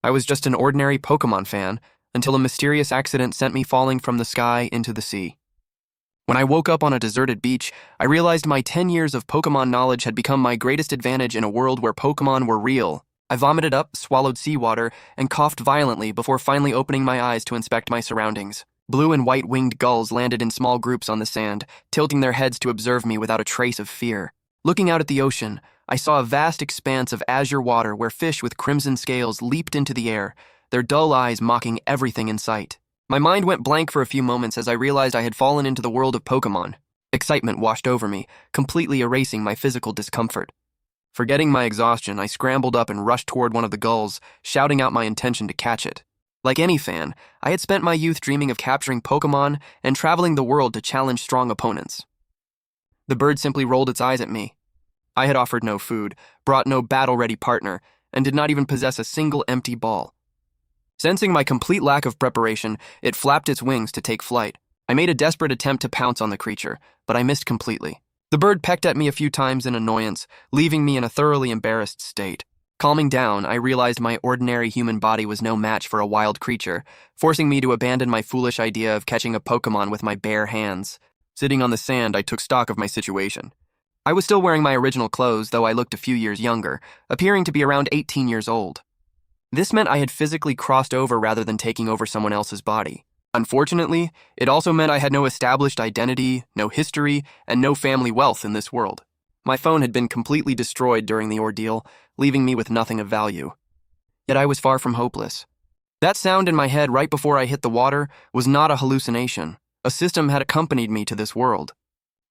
I was just an ordinary Pokémon fan until a mysterious accident sent me falling from the sky into the sea. When I woke up on a deserted beach, I realized my 10 years of Pokémon knowledge had become my greatest advantage in a world where Pokémon were real. I vomited up, swallowed seawater, and coughed violently before finally opening my eyes to inspect my surroundings. Blue and white winged gulls landed in small groups on the sand, tilting their heads to observe me without a trace of fear. Looking out at the ocean, I saw a vast expanse of azure water where fish with crimson scales leaped into the air, their dull eyes mocking everything in sight. My mind went blank for a few moments as I realized I had fallen into the world of Pokémon. Excitement washed over me, completely erasing my physical discomfort. Forgetting my exhaustion, I scrambled up and rushed toward one of the gulls, shouting out my intention to catch it. Like any fan, I had spent my youth dreaming of capturing Pokémon and traveling the world to challenge strong opponents. The bird simply rolled its eyes at me. I had offered no food, brought no battle-ready partner, and did not even possess a single empty ball. Sensing my complete lack of preparation, it flapped its wings to take flight. I made a desperate attempt to pounce on the creature, but I missed completely. The bird pecked at me a few times in annoyance, leaving me in a thoroughly embarrassed state. Calming down, I realized my ordinary human body was no match for a wild creature, forcing me to abandon my foolish idea of catching a Pokémon with my bare hands. Sitting on the sand, I took stock of my situation. I was still wearing my original clothes, though I looked a few years younger, appearing to be around 18 years old. This meant I had physically crossed over rather than taking over someone else's body. Unfortunately, it also meant I had no established identity, no history, and no family wealth in this world. My phone had been completely destroyed during the ordeal, leaving me with nothing of value. Yet I was far from hopeless. That sound in my head right before I hit the water was not a hallucination. A system had accompanied me to this world.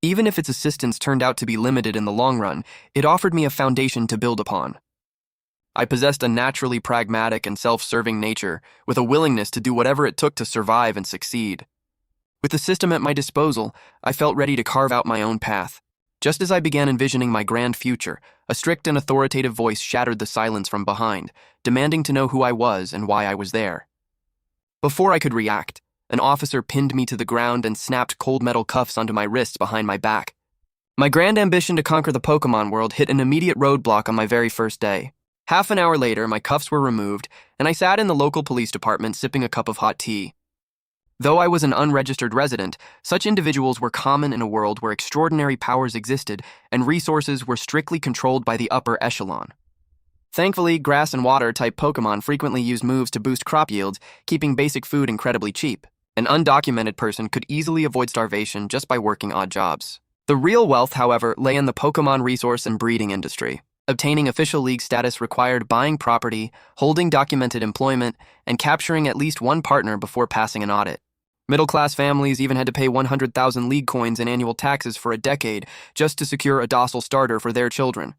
Even if its assistance turned out to be limited in the long run, it offered me a foundation to build upon. I possessed a naturally pragmatic and self-serving nature, with a willingness to do whatever it took to survive and succeed. With the system at my disposal, I felt ready to carve out my own path. Just as I began envisioning my grand future, a strict and authoritative voice shattered the silence from behind, demanding to know who I was and why I was there. Before I could react, an officer pinned me to the ground and snapped cold metal cuffs onto my wrists behind my back. My grand ambition to conquer the Pokémon world hit an immediate roadblock on my very first day. Half an hour later, my cuffs were removed, and I sat in the local police department sipping a cup of hot tea. Though I was an unregistered resident, such individuals were common in a world where extraordinary powers existed and resources were strictly controlled by the upper echelon. Thankfully, grass and water type Pokémon frequently used moves to boost crop yields, keeping basic food incredibly cheap. An undocumented person could easily avoid starvation just by working odd jobs. The real wealth, however, lay in the Pokémon resource and breeding industry. Obtaining official league status required buying property, holding documented employment, and capturing at least one partner before passing an audit. Middle-class families even had to pay 100,000 league coins in annual taxes for a decade just to secure a docile starter for their children.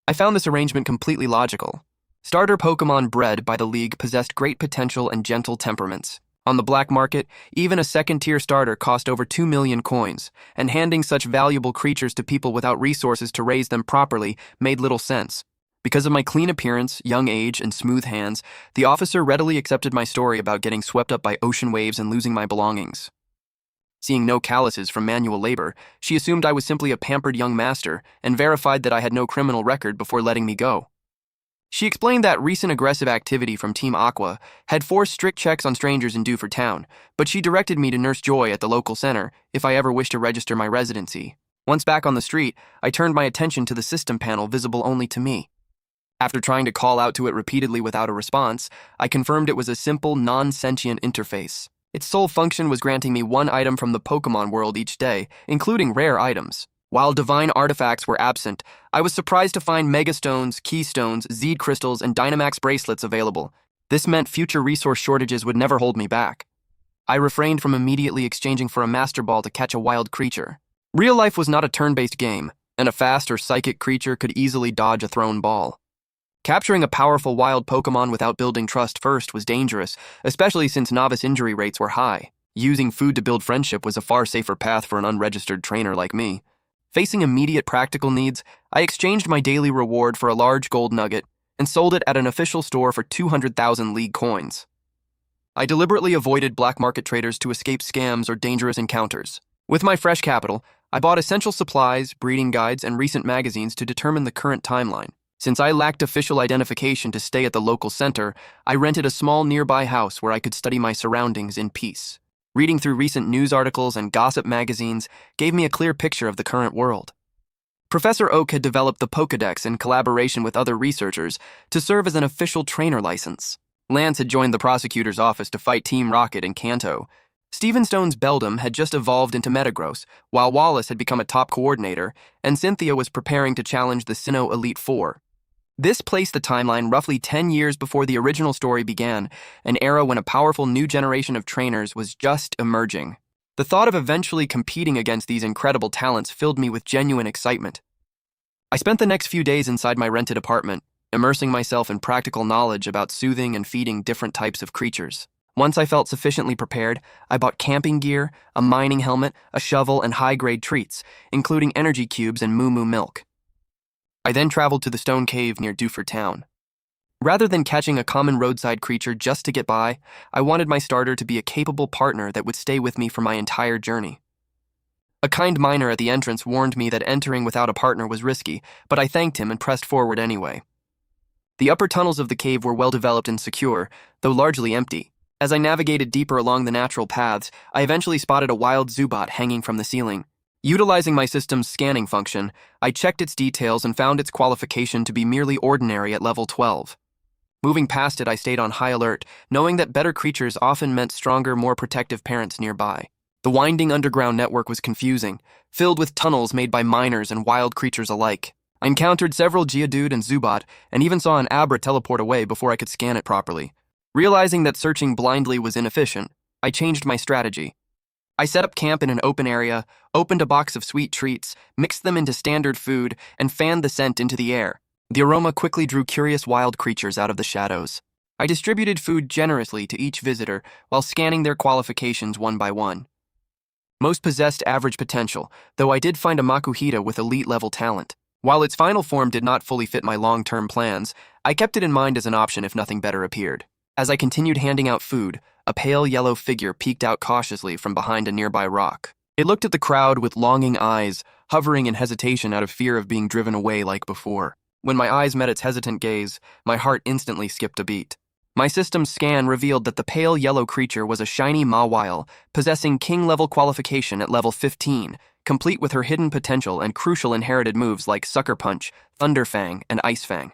I found this arrangement completely logical. Starter Pokémon bred by the league possessed great potential and gentle temperaments. On the black market, even a second-tier starter cost over 2 million coins, and handing such valuable creatures to people without resources to raise them properly made little sense. Because of my clean appearance, young age, and smooth hands, the officer readily accepted my story about getting swept up by ocean waves and losing my belongings. Seeing no calluses from manual labor, she assumed I was simply a pampered young master and verified that I had no criminal record before letting me go. She explained that recent aggressive activity from Team Aqua had forced strict checks on strangers in Dewford Town, but she directed me to Nurse Joy at the local center if I ever wished to register my residency. Once back on the street, I turned my attention to the system panel visible only to me. After trying to call out to it repeatedly without a response, I confirmed it was a simple, non-sentient interface. Its sole function was granting me one item from the Pokémon world each day, including rare items. While divine artifacts were absent, I was surprised to find Megastones, Keystones, Zeed Crystals, and Dynamax bracelets available. This meant future resource shortages would never hold me back. I refrained from immediately exchanging for a Master Ball to catch a wild creature. Real life was not a turn-based game, and a fast or psychic creature could easily dodge a thrown ball. Capturing a powerful wild Pokémon without building trust first was dangerous, especially since novice injury rates were high. Using food to build friendship was a far safer path for an unregistered trainer like me. Facing immediate practical needs, I exchanged my daily reward for a large gold nugget and sold it at an official store for 200,000 league coins. I deliberately avoided black market traders to escape scams or dangerous encounters. With my fresh capital, I bought essential supplies, breeding guides, and recent magazines to determine the current timeline. Since I lacked official identification to stay at the local center, I rented a small nearby house where I could study my surroundings in peace. Reading through recent news articles and gossip magazines gave me a clear picture of the current world. Professor Oak had developed the Pokédex in collaboration with other researchers to serve as an official trainer license. Lance had joined the prosecutor's office to fight Team Rocket in Kanto. Stephen Stone's Beldam had just evolved into Metagross, while Wallace had become a top coordinator, and Cynthia was preparing to challenge the Sinnoh Elite Four. This placed the timeline roughly 10 years before the original story began, an era when a powerful new generation of trainers was just emerging. The thought of eventually competing against these incredible talents filled me with genuine excitement. I spent the next few days inside my rented apartment, immersing myself in practical knowledge about soothing and feeding different types of creatures. Once I felt sufficiently prepared, I bought camping gear, a mining helmet, a shovel, and high-grade treats, including energy cubes and moo milk. I then traveled to the stone cave near Dufur Town. Rather than catching a common roadside creature just to get by, I wanted my starter to be a capable partner that would stay with me for my entire journey. A kind miner at the entrance warned me that entering without a partner was risky, but I thanked him and pressed forward anyway. The upper tunnels of the cave were well developed and secure, though largely empty. As I navigated deeper along the natural paths, I eventually spotted a wild Zubat hanging from the ceiling. Utilizing my system's scanning function, I checked its details and found its qualification to be merely ordinary at level 12. Moving past it, I stayed on high alert, knowing that better creatures often meant stronger, more protective parents nearby. The winding underground network was confusing, filled with tunnels made by miners and wild creatures alike. I encountered several Geodude and Zubat, and even saw an Abra teleport away before I could scan it properly. Realizing that searching blindly was inefficient, I changed my strategy. I set up camp in an open area, opened a box of sweet treats, mixed them into standard food, and fanned the scent into the air. The aroma quickly drew curious wild creatures out of the shadows. I distributed food generously to each visitor while scanning their qualifications one by one. Most possessed average potential, though I did find a Makuhita with elite-level talent. While its final form did not fully fit my long-term plans, I kept it in mind as an option if nothing better appeared. As I continued handing out food, a pale yellow figure peeked out cautiously from behind a nearby rock. It looked at the crowd with longing eyes, hovering in hesitation out of fear of being driven away like before. When my eyes met its hesitant gaze, my heart instantly skipped a beat. My system's scan revealed that the pale yellow creature was a shiny Mawile, possessing king-level qualification at level 15, complete with her hidden potential and crucial inherited moves like Sucker Punch, Thunder Fang, and Ice Fang.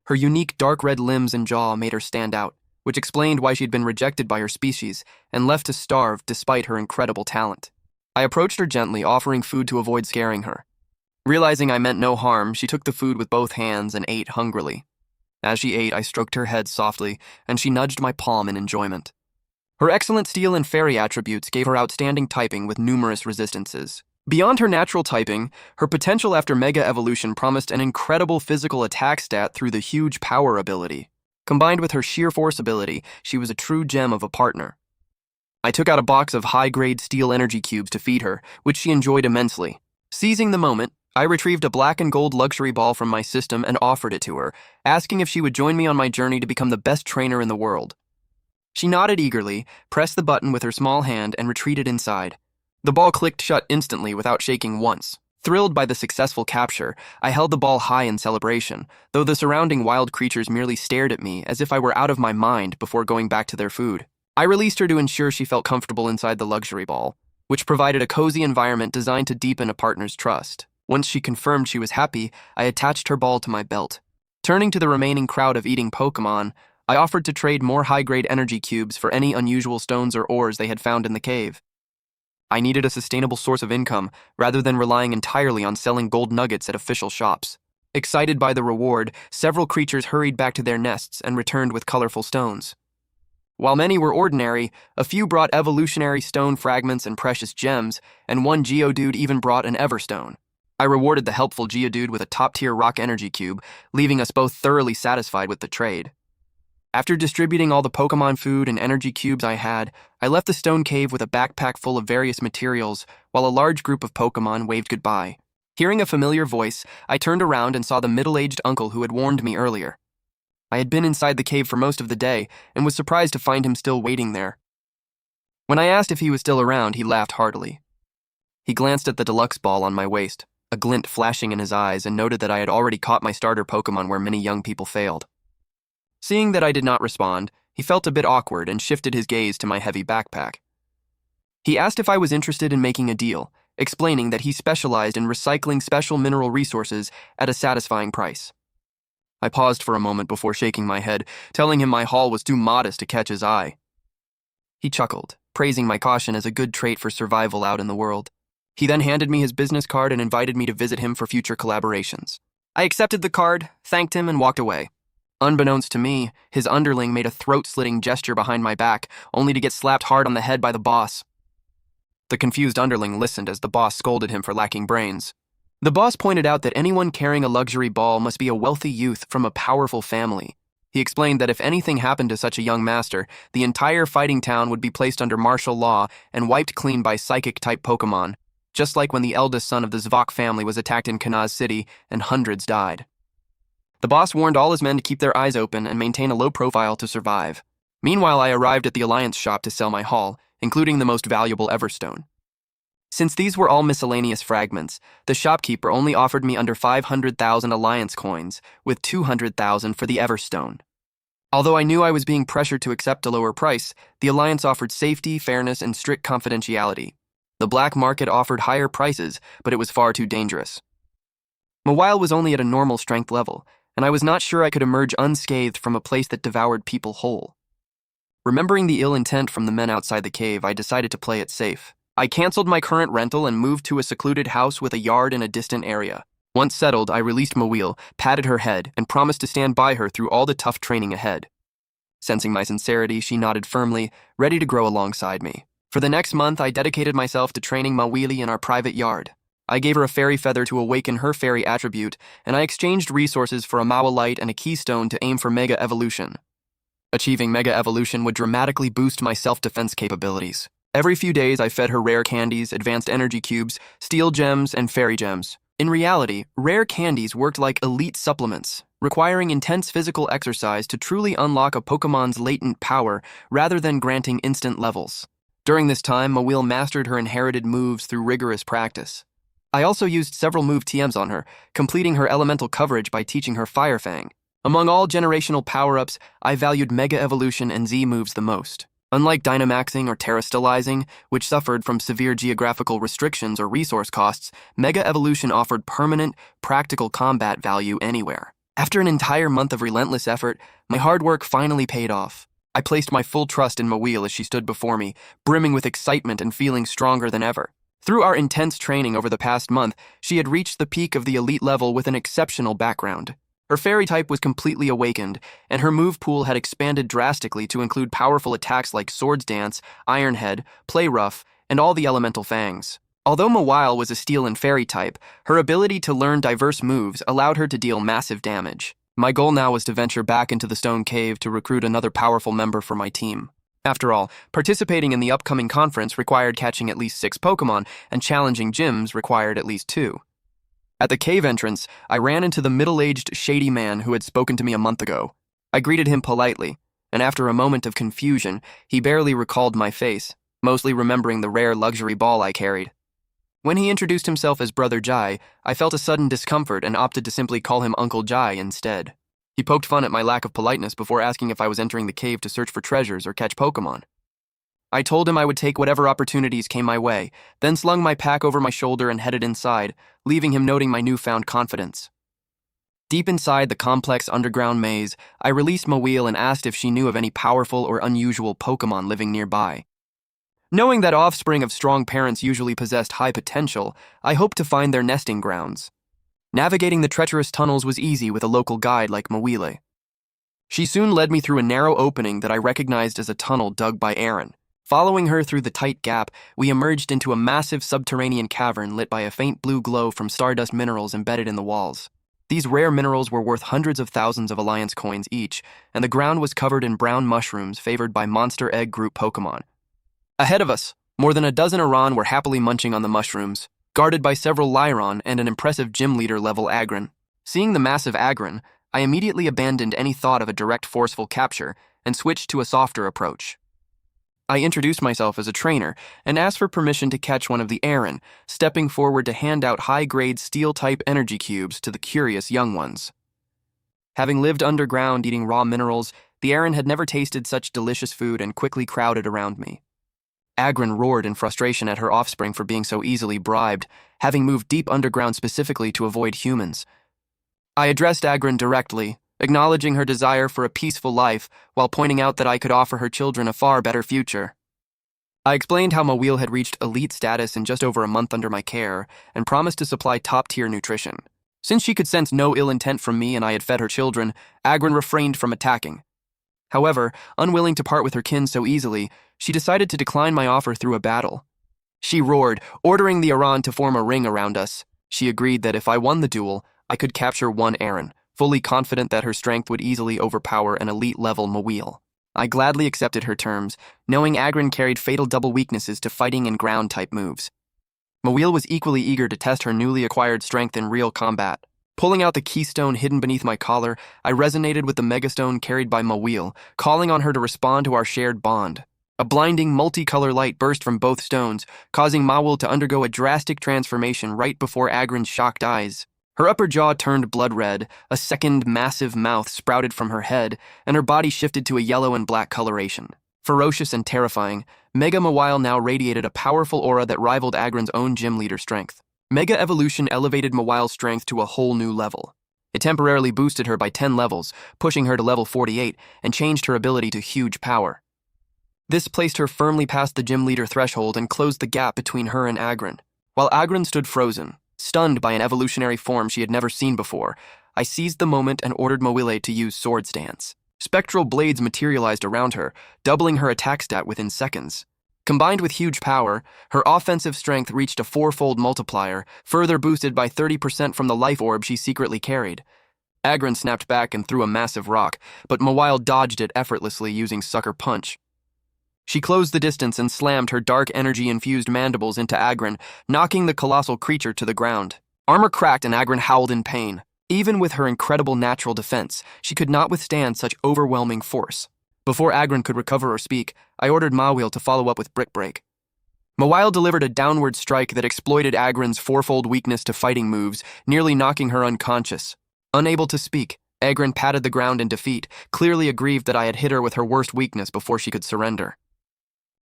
Her unique dark red limbs and jaw made her stand out, which explained why she'd been rejected by her species and left to starve despite her incredible talent. I approached her gently, offering food to avoid scaring her. Realizing I meant no harm, she took the food with both hands and ate hungrily. As she ate, I stroked her head softly, and she nudged my palm in enjoyment. Her excellent steel and fairy attributes gave her outstanding typing with numerous resistances. Beyond her natural typing, her potential after Mega Evolution promised an incredible physical attack stat through the huge power ability. Combined with her sheer force ability, she was a true gem of a partner. I took out a box of high-grade steel energy cubes to feed her, which she enjoyed immensely. Seizing the moment, I retrieved a black and gold luxury ball from my system and offered it to her, asking if she would join me on my journey to become the best trainer in the world. She nodded eagerly, pressed the button with her small hand, and retreated inside. The ball clicked shut instantly without shaking once. Thrilled by the successful capture, I held the ball high in celebration, though the surrounding wild creatures merely stared at me as if I were out of my mind before going back to their food. I released her to ensure she felt comfortable inside the luxury ball, which provided a cozy environment designed to deepen a partner's trust. Once she confirmed she was happy, I attached her ball to my belt. Turning to the remaining crowd of eating Pokémon, I offered to trade more high-grade energy cubes for any unusual stones or ores they had found in the cave. I needed a sustainable source of income rather than relying entirely on selling gold nuggets at official shops. Excited by the reward, several creatures hurried back to their nests and returned with colorful stones. While many were ordinary, a few brought evolutionary stone fragments and precious gems, and one Geodude even brought an Everstone. I rewarded the helpful Geodude with a top-tier rock energy cube, leaving us both thoroughly satisfied with the trade. After distributing all the Pokémon food and energy cubes I had, I left the stone cave with a backpack full of various materials while a large group of Pokémon waved goodbye. Hearing a familiar voice, I turned around and saw the middle-aged uncle who had warned me earlier. I had been inside the cave for most of the day and was surprised to find him still waiting there. When I asked if he was still around, he laughed heartily. He glanced at the deluxe ball on my waist. a glint flashing in his eyes, and noted that I had already caught my starter Pokémon where many young people failed. Seeing that I did not respond, he felt a bit awkward and shifted his gaze to my heavy backpack. He asked if I was interested in making a deal, explaining that he specialized in recycling special mineral resources at a satisfying price. I paused for a moment before shaking my head, telling him my haul was too modest to catch his eye. He chuckled, praising my caution as a good trait for survival out in the world. He then handed me his business card and invited me to visit him for future collaborations. I accepted the card, thanked him, and walked away. Unbeknownst to me, his underling made a throat-slitting gesture behind my back, only to get slapped hard on the head by the boss. The confused underling listened as the boss scolded him for lacking brains. The boss pointed out that anyone carrying a luxury ball must be a wealthy youth from a powerful family. He explained that if anything happened to such a young master, the entire fighting town would be placed under martial law and wiped clean by psychic-type Pokémon, just like when the eldest son of the Zvok family was attacked in Kanaz City and hundreds died. The boss warned all his men to keep their eyes open and maintain a low profile to survive. Meanwhile, I arrived at the Alliance shop to sell my haul, including the most valuable Everstone. Since these were all miscellaneous fragments, the shopkeeper only offered me under 500,000 Alliance coins, with 200,000 for the Everstone. Although I knew I was being pressured to accept a lower price, the Alliance offered safety, fairness, and strict confidentiality. The black market offered higher prices, but it was far too dangerous. Mawile was only at a normal strength level, and I was not sure I could emerge unscathed from a place that devoured people whole. Remembering the ill intent from the men outside the cave, I decided to play it safe. I canceled my current rental and moved to a secluded house with a yard in a distant area. Once settled, I released Mawile, patted her head, and promised to stand by her through all the tough training ahead. Sensing my sincerity, she nodded firmly, ready to grow alongside me. For the next month, I dedicated myself to training Mawile in our private yard. I gave her a fairy feather to awaken her fairy attribute, and I exchanged resources for a Mawilite and a keystone to aim for Mega Evolution. Achieving Mega Evolution would dramatically boost my self-defense capabilities. Every few days, I fed her rare candies, advanced energy cubes, steel gems, and fairy gems. In reality, rare candies worked like elite supplements, requiring intense physical exercise to truly unlock a Pokémon's latent power rather than granting instant levels. During this time, Mawile mastered her inherited moves through rigorous practice. I also used several move TMs on her, completing her elemental coverage by teaching her Fire Fang. Among all generational power-ups, I valued Mega Evolution and Z moves the most. Unlike Dynamaxing or Terrastalizing, which suffered from severe geographical restrictions or resource costs, Mega Evolution offered permanent, practical combat value anywhere. After an entire month of relentless effort, my hard work finally paid off. I placed my full trust in Mawile as she stood before me, brimming with excitement and feeling stronger than ever. Through our intense training over the past month, she had reached the peak of the elite level with an exceptional background. Her fairy type was completely awakened, and her move pool had expanded drastically to include powerful attacks like Swords Dance, Iron Head, Play Rough, and all the elemental fangs. Although Mawile was a steel and fairy type, her ability to learn diverse moves allowed her to deal massive damage. My goal now was to venture back into the Stone Cave to recruit another powerful member for my team. After all, participating in the upcoming conference required catching at least 6 Pokémon, and challenging gyms required at least 2. At the cave entrance, I ran into the middle-aged, shady man who had spoken to me a month ago. I greeted him politely, and after a moment of confusion, he barely recalled my face, mostly remembering the rare luxury ball I carried. When he introduced himself as Brother Jai, I felt a sudden discomfort and opted to simply call him Uncle Jai instead. He poked fun at my lack of politeness before asking if I was entering the cave to search for treasures or catch Pokémon. I told him I would take whatever opportunities came my way, then slung my pack over my shoulder and headed inside, leaving him noting my newfound confidence. Deep inside the complex underground maze, I released Mawile and asked if she knew of any powerful or unusual Pokémon living nearby. Knowing that offspring of strong parents usually possessed high potential, I hoped to find their nesting grounds. Navigating the treacherous tunnels was easy with a local guide like Mawile. She soon led me through a narrow opening that I recognized as a tunnel dug by Aaron. Following her through the tight gap, we emerged into a massive subterranean cavern lit by a faint blue glow from stardust minerals embedded in the walls. These rare minerals were worth hundreds of thousands of Alliance coins each, and the ground was covered in brown mushrooms favored by Monster Egg Group Pokémon. Ahead of us, more than a dozen Aran were happily munching on the mushrooms, guarded by several Lyron and an impressive gym leader-level Agron. Seeing the massive Agron, I immediately abandoned any thought of a direct forceful capture and switched to a softer approach. I introduced myself as a trainer and asked for permission to catch one of the Aaron, stepping forward to hand out high-grade steel-type energy cubes to the curious young ones. Having lived underground eating raw minerals, the Aaron had never tasted such delicious food and quickly crowded around me. Agron roared in frustration at her offspring for being so easily bribed, having moved deep underground specifically to avoid humans. I addressed Agron directly, acknowledging her desire for a peaceful life while pointing out that I could offer her children a far better future. I explained how Mawil had reached elite status in just over a month under my care and promised to supply top-tier nutrition. Since she could sense no ill intent from me and I had fed her children, Agron refrained from attacking. However, unwilling to part with her kin so easily, she decided to decline my offer through a battle. She roared, ordering the Aran to form a ring around us. She agreed that if I won the duel, I could capture one Aaron, fully confident that her strength would easily overpower an elite-level Mawil. I gladly accepted her terms, knowing Agron carried fatal double weaknesses to fighting and ground-type moves. Mawil was equally eager to test her newly acquired strength in real combat. Pulling out the keystone hidden beneath my collar, I resonated with the megastone carried by Mawil, calling on her to respond to our shared bond. A blinding, multicolor light burst from both stones, causing Mawil to undergo a drastic transformation right before Agron's shocked eyes. Her upper jaw turned blood red, a second massive mouth sprouted from her head, and her body shifted to a yellow and black coloration. Ferocious and terrifying, Mega Mawile now radiated a powerful aura that rivaled Agron's own gym leader strength. Mega Evolution elevated Mawile's strength to a whole new level. It temporarily boosted her by 10 levels, pushing her to level 48, and changed her ability to huge power. This placed her firmly past the gym leader threshold and closed the gap between her and Agron. While Agron stood frozen, stunned by an evolutionary form she had never seen before, I seized the moment and ordered Mawile to use Sword Stance. Spectral blades materialized around her, doubling her attack stat within seconds. Combined with huge power, her offensive strength reached a 4-fold multiplier, further boosted by 30% from the life orb she secretly carried. Agron snapped back and threw a massive rock, but Mawile dodged it effortlessly using Sucker Punch. She closed the distance and slammed her dark energy-infused mandibles into Agron, knocking the colossal creature to the ground. Armor cracked and Agron howled in pain. Even with her incredible natural defense, she could not withstand such overwhelming force. Before Agron could recover or speak, I ordered Mawile to follow up with Brick Break. Mawile delivered a downward strike that exploited Agron's 4-fold weakness to fighting moves, nearly knocking her unconscious. Unable to speak, Agron patted the ground in defeat, clearly aggrieved that I had hit her with her worst weakness before she could surrender.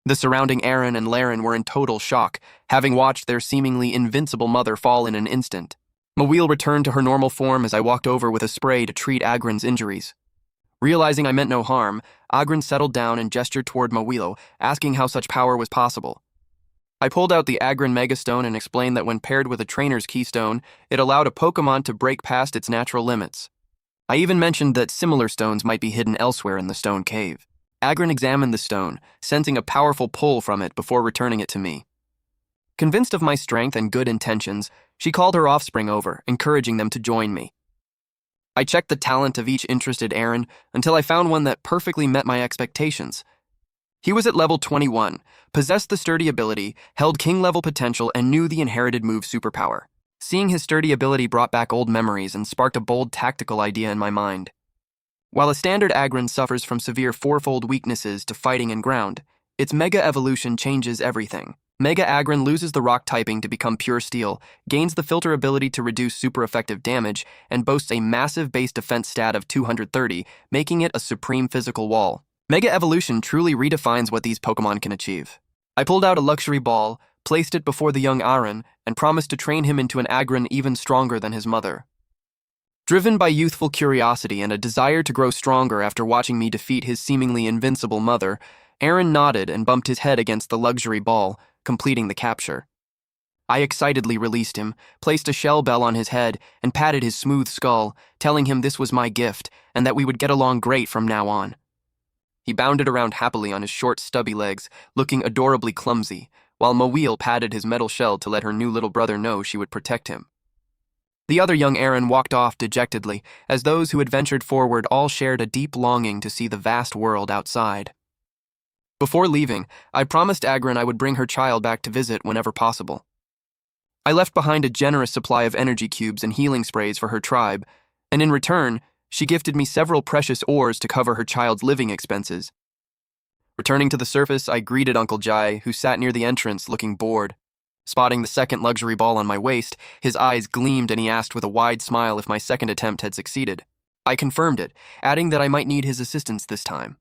The surrounding Aaron and Laren were in total shock, having watched their seemingly invincible mother fall in an instant. Mawile returned to her normal form as I walked over with a spray to treat Agron's injuries. Realizing I meant no harm, Agron settled down and gestured toward Mawile, asking how such power was possible. I pulled out the Agron Megastone and explained that when paired with a trainer's keystone, it allowed a Pokémon to break past its natural limits. I even mentioned that similar stones might be hidden elsewhere in the stone cave. Agron examined the stone, sensing a powerful pull from it before returning it to me. Convinced of my strength and good intentions, she called her offspring over, encouraging them to join me. I checked the talent of each interested Aaron until I found one that perfectly met my expectations. He was at level 21, possessed the sturdy ability, held king-level potential, and knew the inherited move superpower. Seeing his sturdy ability brought back old memories and sparked a bold tactical idea in my mind. While a standard Agron suffers from severe 4-fold weaknesses to fighting and ground, its Mega Evolution changes everything. Mega Agron loses the rock typing to become pure steel, gains the filter ability to reduce super effective damage, and boasts a massive base defense stat of 230, making it a supreme physical wall. Mega Evolution truly redefines what these Pokémon can achieve. I pulled out a luxury ball, placed it before the young Aaron, and promised to train him into an Agron even stronger than his mother. Driven by youthful curiosity and a desire to grow stronger after watching me defeat his seemingly invincible mother, Aaron nodded and bumped his head against the luxury ball, completing the capture. I excitedly released him, placed a shell bell on his head, and patted his smooth skull, telling him this was my gift and that we would get along great from now on. He bounded around happily on his short, stubby legs, looking adorably clumsy, while Mawile patted his metal shell to let her new little brother know she would protect him. The other young Aaron walked off dejectedly, as those who had ventured forward all shared a deep longing to see the vast world outside. Before leaving, I promised Agron I would bring her child back to visit whenever possible. I left behind a generous supply of energy cubes and healing sprays for her tribe, and in return, she gifted me several precious ores to cover her child's living expenses. Returning to the surface, I greeted Uncle Jai, who sat near the entrance looking bored. Spotting the second luxury ball on my waist, his eyes gleamed and he asked with a wide smile if my second attempt had succeeded. I confirmed it, adding that I might need his assistance this time.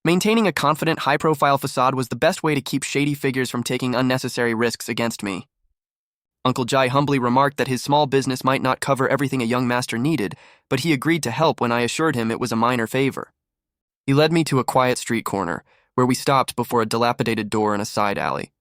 Maintaining a confident, high-profile facade was the best way to keep shady figures from taking unnecessary risks against me. Uncle Jai humbly remarked that his small business might not cover everything a young master needed, but he agreed to help when I assured him it was a minor favor. He led me to a quiet street corner, where we stopped before a dilapidated door in a side alley.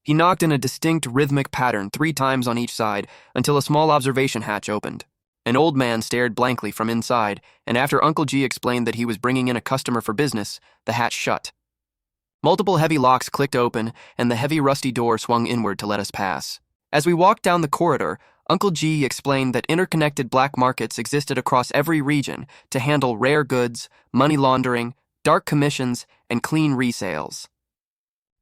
He knocked in a distinct rhythmic pattern 3 times on each side until a small observation hatch opened. An old man stared blankly from inside, and after Uncle G explained that he was bringing in a customer for business, the hatch shut. Multiple heavy locks clicked open, and the heavy rusty door swung inward to let us pass. As we walked down the corridor, Uncle G explained that interconnected black markets existed across every region to handle rare goods, money laundering, dark commissions, and clean resales.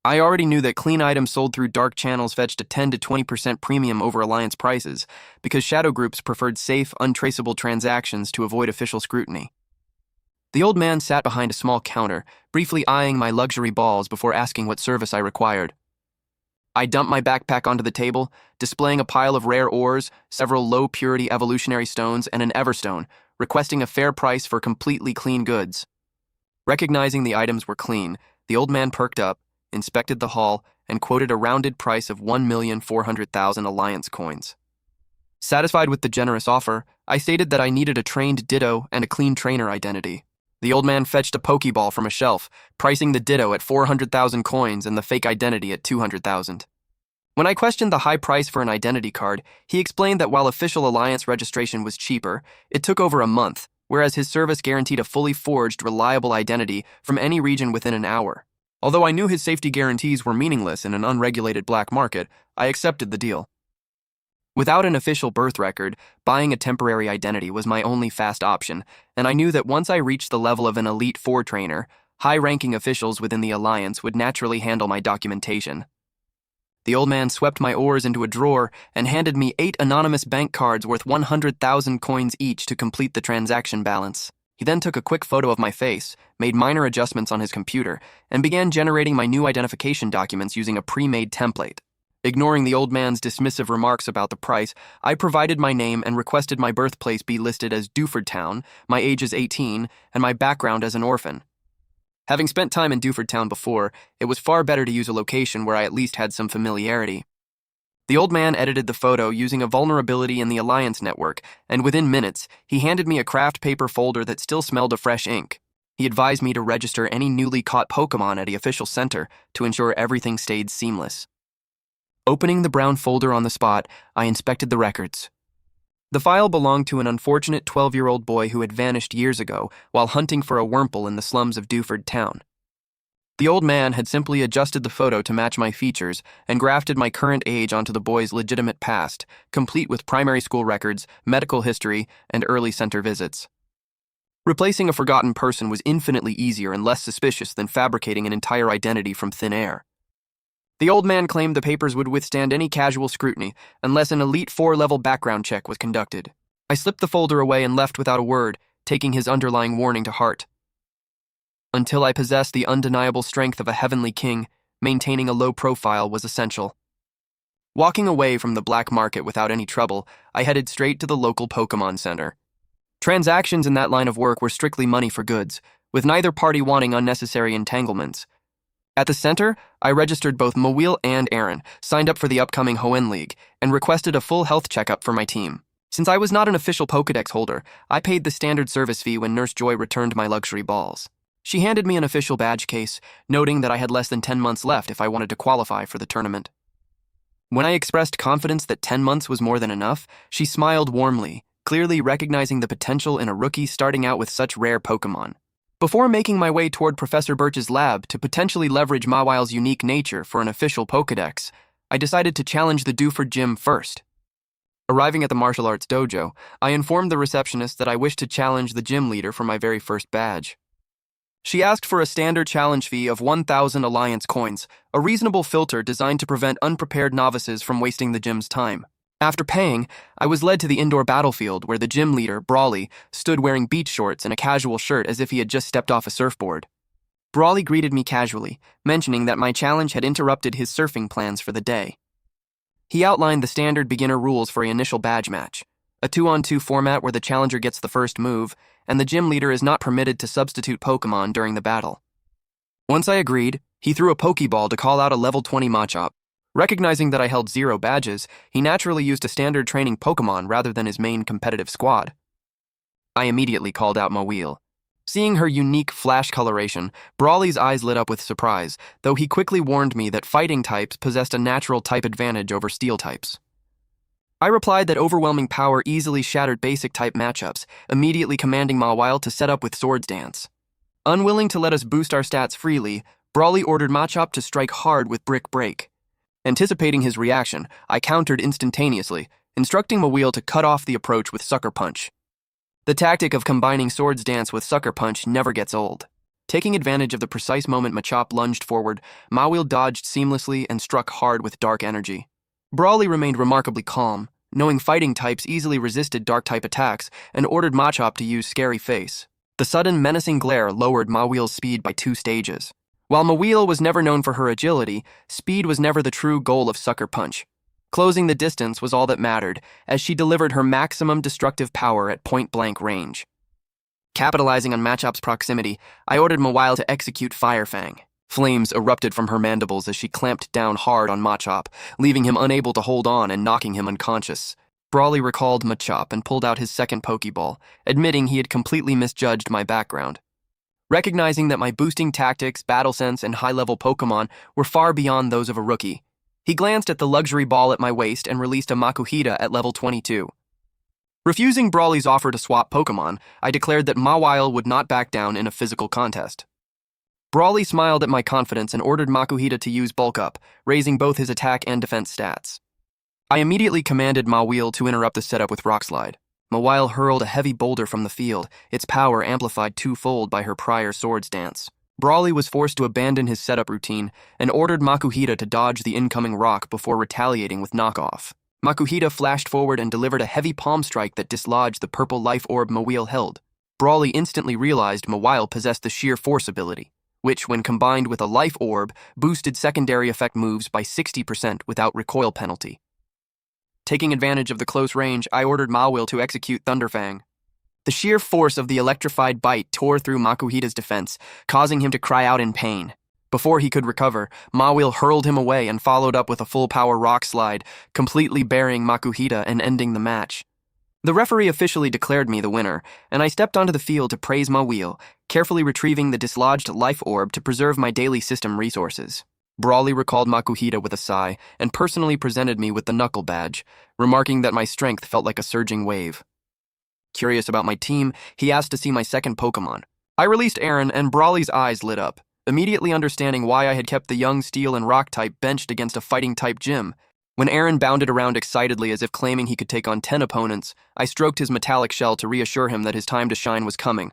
I already knew that clean items sold through dark channels fetched a 10 to 20% premium over Alliance prices because shadow groups preferred safe, untraceable transactions to avoid official scrutiny. The old man sat behind a small counter, briefly eyeing my luxury balls before asking what service I required. I dumped my backpack onto the table, displaying a pile of rare ores, several low-purity evolutionary stones, and an everstone, requesting a fair price for completely clean goods. Recognizing the items were clean, the old man perked up, inspected the haul, and quoted a rounded price of 1,400,000 Alliance coins. Satisfied with the generous offer, I stated that I needed a trained Ditto and a clean trainer identity. The old man fetched a Pokeball from a shelf, pricing the Ditto at 400,000 coins and the fake identity at 200,000. When I questioned the high price for an identity card, he explained that while official Alliance registration was cheaper, it took over a month, whereas his service guaranteed a fully forged, reliable identity from any region within an hour. Although I knew his safety guarantees were meaningless in an unregulated black market, I accepted the deal. Without an official birth record, buying a temporary identity was my only fast option, and I knew that once I reached the level of an Elite 4 trainer, high-ranking officials within the Alliance would naturally handle my documentation. The old man swept my ores into a drawer and handed me 8 anonymous bank cards worth 100,000 coins each to complete the transaction balance. He then took a quick photo of my face, made minor adjustments on his computer, and began generating my new identification documents using a pre-made template. Ignoring the old man's dismissive remarks about the price, I provided my name and requested my birthplace be listed as Dewford Town, my age as 18, and my background as an orphan. Having spent time in Dewford Town before, it was far better to use a location where I at least had some familiarity. The old man edited the photo using a vulnerability in the Alliance network, and within minutes, he handed me a craft paper folder that still smelled of fresh ink. He advised me to register any newly caught Pokémon at the official center to ensure everything stayed seamless. Opening the brown folder on the spot, I inspected the records. The file belonged to an unfortunate 12-year-old boy who had vanished years ago while hunting for a Wurmple in the slums of Dewford Town. The old man had simply adjusted the photo to match my features and grafted my current age onto the boy's legitimate past, complete with primary school records, medical history, and early center visits. Replacing a forgotten person was infinitely easier and less suspicious than fabricating an entire identity from thin air. The old man claimed the papers would withstand any casual scrutiny unless an Elite 4-level background check was conducted. I slipped the folder away and left without a word, taking his underlying warning to heart. Until I possessed the undeniable strength of a heavenly king, maintaining a low profile was essential. Walking away from the black market without any trouble, I headed straight to the local Pokémon Center. Transactions in that line of work were strictly money for goods, with neither party wanting unnecessary entanglements. At the center, I registered both Mawil and Aaron, signed up for the upcoming Hoenn League, and requested a full health checkup for my team. Since I was not an official Pokédex holder, I paid the standard service fee when Nurse Joy returned my luxury balls. She handed me an official badge case, noting that I had less than 10 months left if I wanted to qualify for the tournament. When I expressed confidence that 10 months was more than enough, she smiled warmly, clearly recognizing the potential in a rookie starting out with such rare Pokémon. Before making my way toward Professor Birch's lab to potentially leverage Mawile's unique nature for an official Pokédex, I decided to challenge the Dewford Gym first. Arriving at the martial arts dojo, I informed the receptionist that I wished to challenge the gym leader for my very first badge. She asked for a standard challenge fee of 1,000 Alliance coins, a reasonable filter designed to prevent unprepared novices from wasting the gym's time. After paying, I was led to the indoor battlefield where the gym leader, Brawley, stood wearing beach shorts and a casual shirt as if he had just stepped off a surfboard. Brawly greeted me casually, mentioning that my challenge had interrupted his surfing plans for the day. He outlined the standard beginner rules for an initial badge match, a 2-on-2 format where the challenger gets the first move, and the gym leader is not permitted to substitute Pokémon during the battle. Once I agreed, he threw a Pokeball to call out a level 20 Machop. Recognizing that I held 0 badges, he naturally used a standard training Pokémon rather than his main competitive squad. I immediately called out Mawile. Seeing her unique flash coloration, Brawly's eyes lit up with surprise, though he quickly warned me that fighting types possessed a natural type advantage over steel types. I replied that overwhelming power easily shattered basic type matchups, immediately commanding Mawile to set up with Swords Dance. Unwilling to let us boost our stats freely, Brawly ordered Machop to strike hard with Brick Break. Anticipating his reaction, I countered instantaneously, instructing Mawile to cut off the approach with Sucker Punch. The tactic of combining Swords Dance with Sucker Punch never gets old. Taking advantage of the precise moment Machop lunged forward, Mawile dodged seamlessly and struck hard with Dark Energy. Brawly remained remarkably calm, knowing fighting types easily resisted Dark-type attacks, and ordered Machop to use Scary Face. The sudden menacing glare lowered Mawile's speed by 2 stages. While Mawile was never known for her agility, speed was never the true goal of Sucker Punch. Closing the distance was all that mattered, as she delivered her maximum destructive power at point-blank range. Capitalizing on Machop's proximity, I ordered Mawile to execute Fire Fang. Flames erupted from her mandibles as she clamped down hard on Machop, leaving him unable to hold on and knocking him unconscious. Brawly recalled Machop and pulled out his second Pokeball, admitting he had completely misjudged my background. Recognizing that my boosting tactics, battle sense, and high-level Pokemon were far beyond those of a rookie, he glanced at the luxury ball at my waist and released a Makuhita at level 22. Refusing Brawly's offer to swap Pokemon, I declared that Mawile would not back down in a physical contest. Brawly smiled at my confidence and ordered Makuhita to use Bulk Up, raising both his attack and defense stats. I immediately commanded Mawile to interrupt the setup with Rock Slide. Mawile hurled a heavy boulder from the field, its power amplified 2-fold by her prior Swords Dance. Brawly was forced to abandon his setup routine and ordered Makuhita to dodge the incoming rock before retaliating with Knockoff. Makuhita flashed forward and delivered a heavy palm strike that dislodged the purple life orb Mawile held. Brawly instantly realized Mawile possessed the Sheer Force ability, which, when combined with a life orb, boosted secondary effect moves by 60% without recoil penalty. Taking advantage of the close range, I ordered Mawile to execute Thunderfang. The sheer force of the electrified bite tore through Makuhita's defense, causing him to cry out in pain. Before he could recover, Mawile hurled him away and followed up with a full-power Rock Slide, completely burying Makuhita and ending the match. The referee officially declared me the winner, and I stepped onto the field to praise Mawile, carefully retrieving the dislodged life orb to preserve my daily system resources. Brawly recalled Makuhita with a sigh and personally presented me with the Knuckle Badge, remarking that my strength felt like a surging wave. Curious about my team, he asked to see my second Pokemon. I released Aaron, and Brawly's eyes lit up, immediately understanding why I had kept the young Steel and Rock type benched against a fighting-type gym. When Aaron bounded around excitedly as if claiming he could take on 10 opponents, I stroked his metallic shell to reassure him that his time to shine was coming.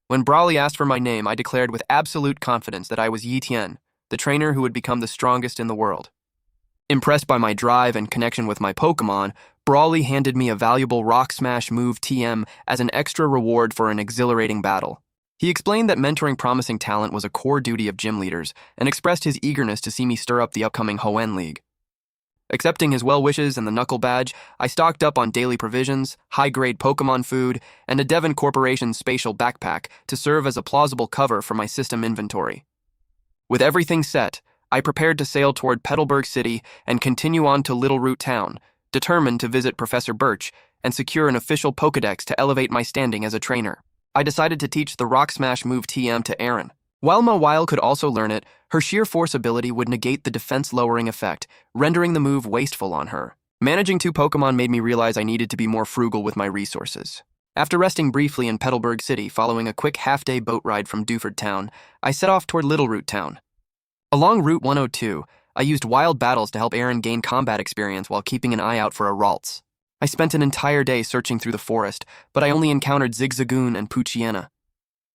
When Brawly asked for my name, I declared with absolute confidence that I was Yi Tian, the trainer who would become the strongest in the world. Impressed by my drive and connection with my Pokemon, Brawly handed me a valuable Rock Smash move TM as an extra reward for an exhilarating battle. He explained that mentoring promising talent was a core duty of gym leaders and expressed his eagerness to see me stir up the upcoming Hoenn League. Accepting his well wishes and the Knuckle Badge, I stocked up on daily provisions, high-grade Pokemon food, and a Devon Corporation spatial backpack to serve as a plausible cover for my system inventory. With everything set, I prepared to sail toward Petalburg City and continue on to Little Root Town, determined to visit Professor Birch and secure an official Pokedex to elevate my standing as a trainer. I decided to teach the Rock Smash move TM to Aaron. While Mawile could also learn it, her sheer force ability would negate the defense-lowering effect, rendering the move wasteful on her. Managing 2 Pokemon made me realize I needed to be more frugal with my resources. After resting briefly in Petalburg City following a quick half-day boat ride from Dewford Town, I set off toward Little Root Town. Along Route 102, I used wild battles to help Aaron gain combat experience while keeping an eye out for a Ralts. I spent an entire day searching through the forest, but I only encountered Zigzagoon and Poochyena.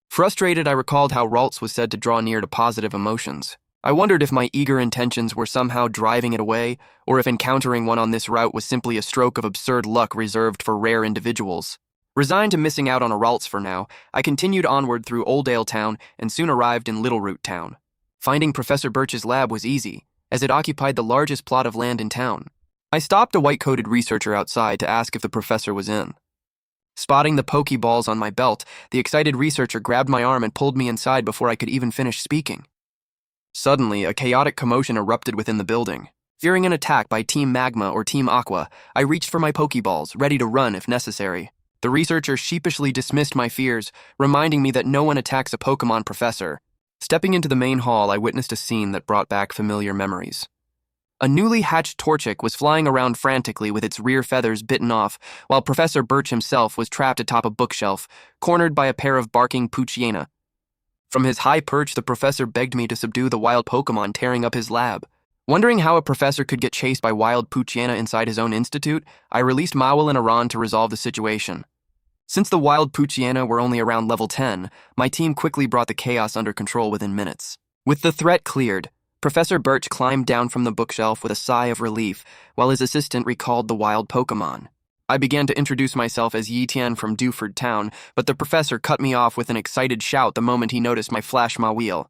Frustrated, I recalled how Ralts was said to draw near to positive emotions. I wondered if my eager intentions were somehow driving it away, or if encountering one on this route was simply a stroke of absurd luck reserved for rare individuals. Resigned to missing out on a Ralts for now, I continued onward through Oldale Town and soon arrived in Little Root Town. Finding Professor Birch's lab was easy, as it occupied the largest plot of land in town. I stopped a white-coated researcher outside to ask if the professor was in. Spotting the Pokeballs on my belt, the excited researcher grabbed my arm and pulled me inside before I could even finish speaking. Suddenly, a chaotic commotion erupted within the building. Fearing an attack by Team Magma or Team Aqua, I reached for my Pokeballs, ready to run if necessary. The researcher sheepishly dismissed my fears, reminding me that no one attacks a Pokemon professor. Stepping into the main hall, I witnessed a scene that brought back familiar memories. A newly hatched Torchic was flying around frantically with its rear feathers bitten off, while Professor Birch himself was trapped atop a bookshelf, cornered by a pair of barking Poochyena. From his high perch, the professor begged me to subdue the wild Pokemon tearing up his lab. Wondering how a professor could get chased by wild Poochyena inside his own institute, I released Mawil and Aran to resolve the situation. Since the wild Poochyena were only around level 10, my team quickly brought the chaos under control within minutes. With the threat cleared, Professor Birch climbed down from the bookshelf with a sigh of relief, while his assistant recalled the wild Pokemon. I began to introduce myself as Yi Tian from Dewford Town, but the professor cut me off with an excited shout the moment he noticed my flash Mawil.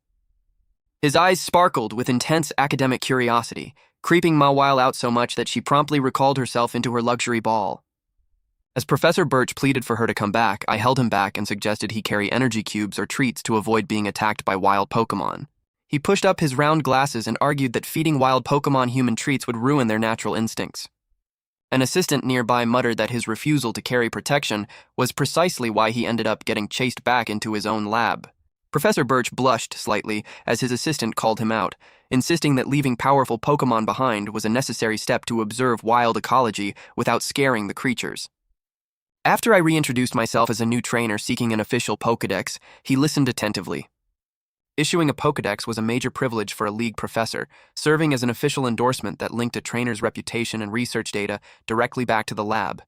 His eyes sparkled with intense academic curiosity, creeping Mawil out so much that she promptly recalled herself into her luxury ball. As Professor Birch pleaded for her to come back, I held him back and suggested he carry energy cubes or treats to avoid being attacked by wild Pokemon. He pushed up his round glasses and argued that feeding wild Pokemon human treats would ruin their natural instincts. An assistant nearby muttered that his refusal to carry protection was precisely why he ended up getting chased back into his own lab. Professor Birch blushed slightly as his assistant called him out, insisting that leaving powerful Pokemon behind was a necessary step to observe wild ecology without scaring the creatures. After I reintroduced myself as a new trainer seeking an official Pokédex, he listened attentively. Issuing a Pokédex was a major privilege for a league professor, serving as an official endorsement that linked a trainer's reputation and research data directly back to the lab.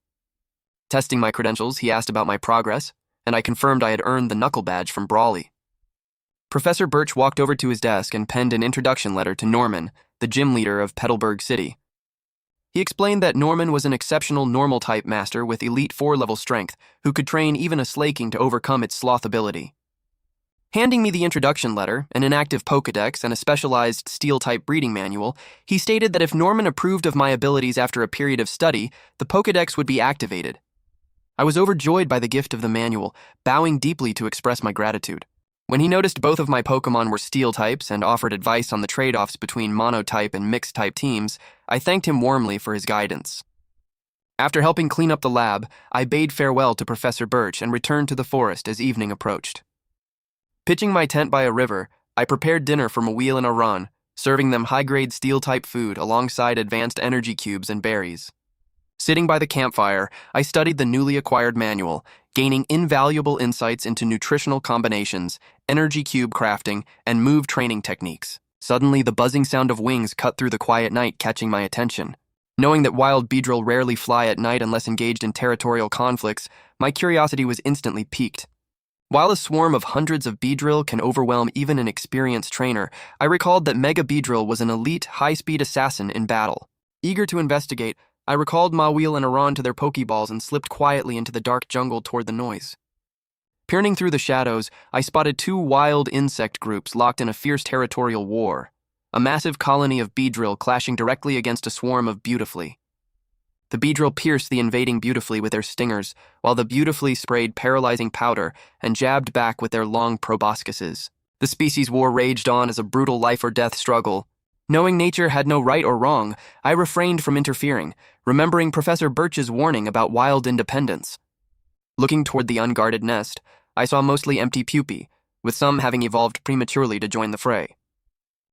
Testing my credentials, he asked about my progress, and I confirmed I had earned the Knuckle Badge from Brawley. Professor Birch walked over to his desk and penned an introduction letter to Norman, the gym leader of Petalburg City. He explained that Norman was an exceptional normal-type master with elite 4-level strength who could train even a Slaking to overcome its sloth ability. Handing me the introduction letter, an inactive Pokédex, and a specialized Steel-type breeding manual, he stated that if Norman approved of my abilities after a period of study, the Pokédex would be activated. I was overjoyed by the gift of the manual, bowing deeply to express my gratitude. When he noticed both of my Pokemon were Steel types and offered advice on the trade-offs between monotype and mixed-type teams, I thanked him warmly for his guidance. After helping clean up the lab, I bade farewell to Professor Birch and returned to the forest as evening approached. Pitching my tent by a river, I prepared dinner for Mawil and Aran, serving them high-grade Steel-type food alongside advanced energy cubes and berries. Sitting by the campfire, I studied the newly acquired manual, gaining invaluable insights into nutritional combinations, energy cube crafting, and move training techniques. Suddenly, the buzzing sound of wings cut through the quiet night, catching my attention. Knowing that wild Beedrill rarely fly at night unless engaged in territorial conflicts, my curiosity was instantly piqued. While a swarm of hundreds of Beedrill can overwhelm even an experienced trainer, I recalled that Mega Beedrill was an elite, high-speed assassin in battle. Eager to investigate, I recalled Mawil and Aran to their Pokeballs and slipped quietly into the dark jungle toward the noise. Peering through the shadows, I spotted two wild insect groups locked in a fierce territorial war, a massive colony of Beedrill clashing directly against a swarm of Beautifully. The Beedrill pierced the invading Beautifully with their stingers, while the Beautifully sprayed paralyzing powder and jabbed back with their long proboscises. The species war raged on as a brutal life-or-death struggle. Knowing nature had no right or wrong, I refrained from interfering, remembering Professor Birch's warning about wild independence. Looking toward the unguarded nest, I saw mostly empty pupae, with some having evolved prematurely to join the fray.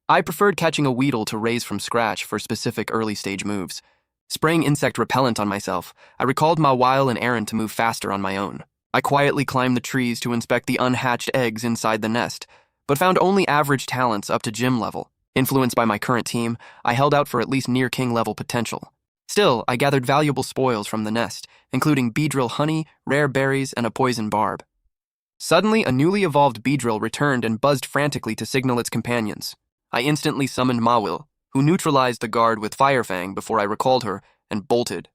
I preferred catching a Weedle to raise from scratch for specific early-stage moves. Spraying insect repellent on myself, I recalled Mawil and Aaron to move faster on my own. I quietly climbed the trees to inspect the unhatched eggs inside the nest, but found only average talents up to gym level. Influenced by my current team, I held out for at least near-king level potential. Still, I gathered valuable spoils from the nest, including Beedrill honey, rare berries, and a poison barb. Suddenly, a newly evolved Beedrill returned and buzzed frantically to signal its companions. I instantly summoned Mawil, who neutralized the guard with Firefang before I recalled her and bolted.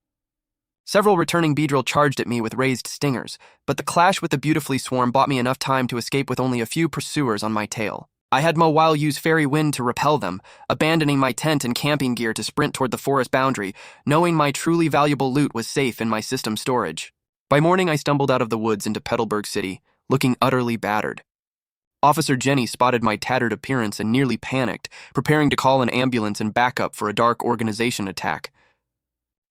Several returning Beedrill charged at me with raised stingers, but the clash with the beautifully swarm bought me enough time to escape with only a few pursuers on my tail. I had Mawile use Fairy Wind to repel them, abandoning my tent and camping gear to sprint toward the forest boundary, knowing my truly valuable loot was safe in my system storage. By morning, I stumbled out of the woods into Petalburg City, looking utterly battered. Officer Jenny spotted my tattered appearance and nearly panicked, preparing to call an ambulance and backup for a dark organization attack.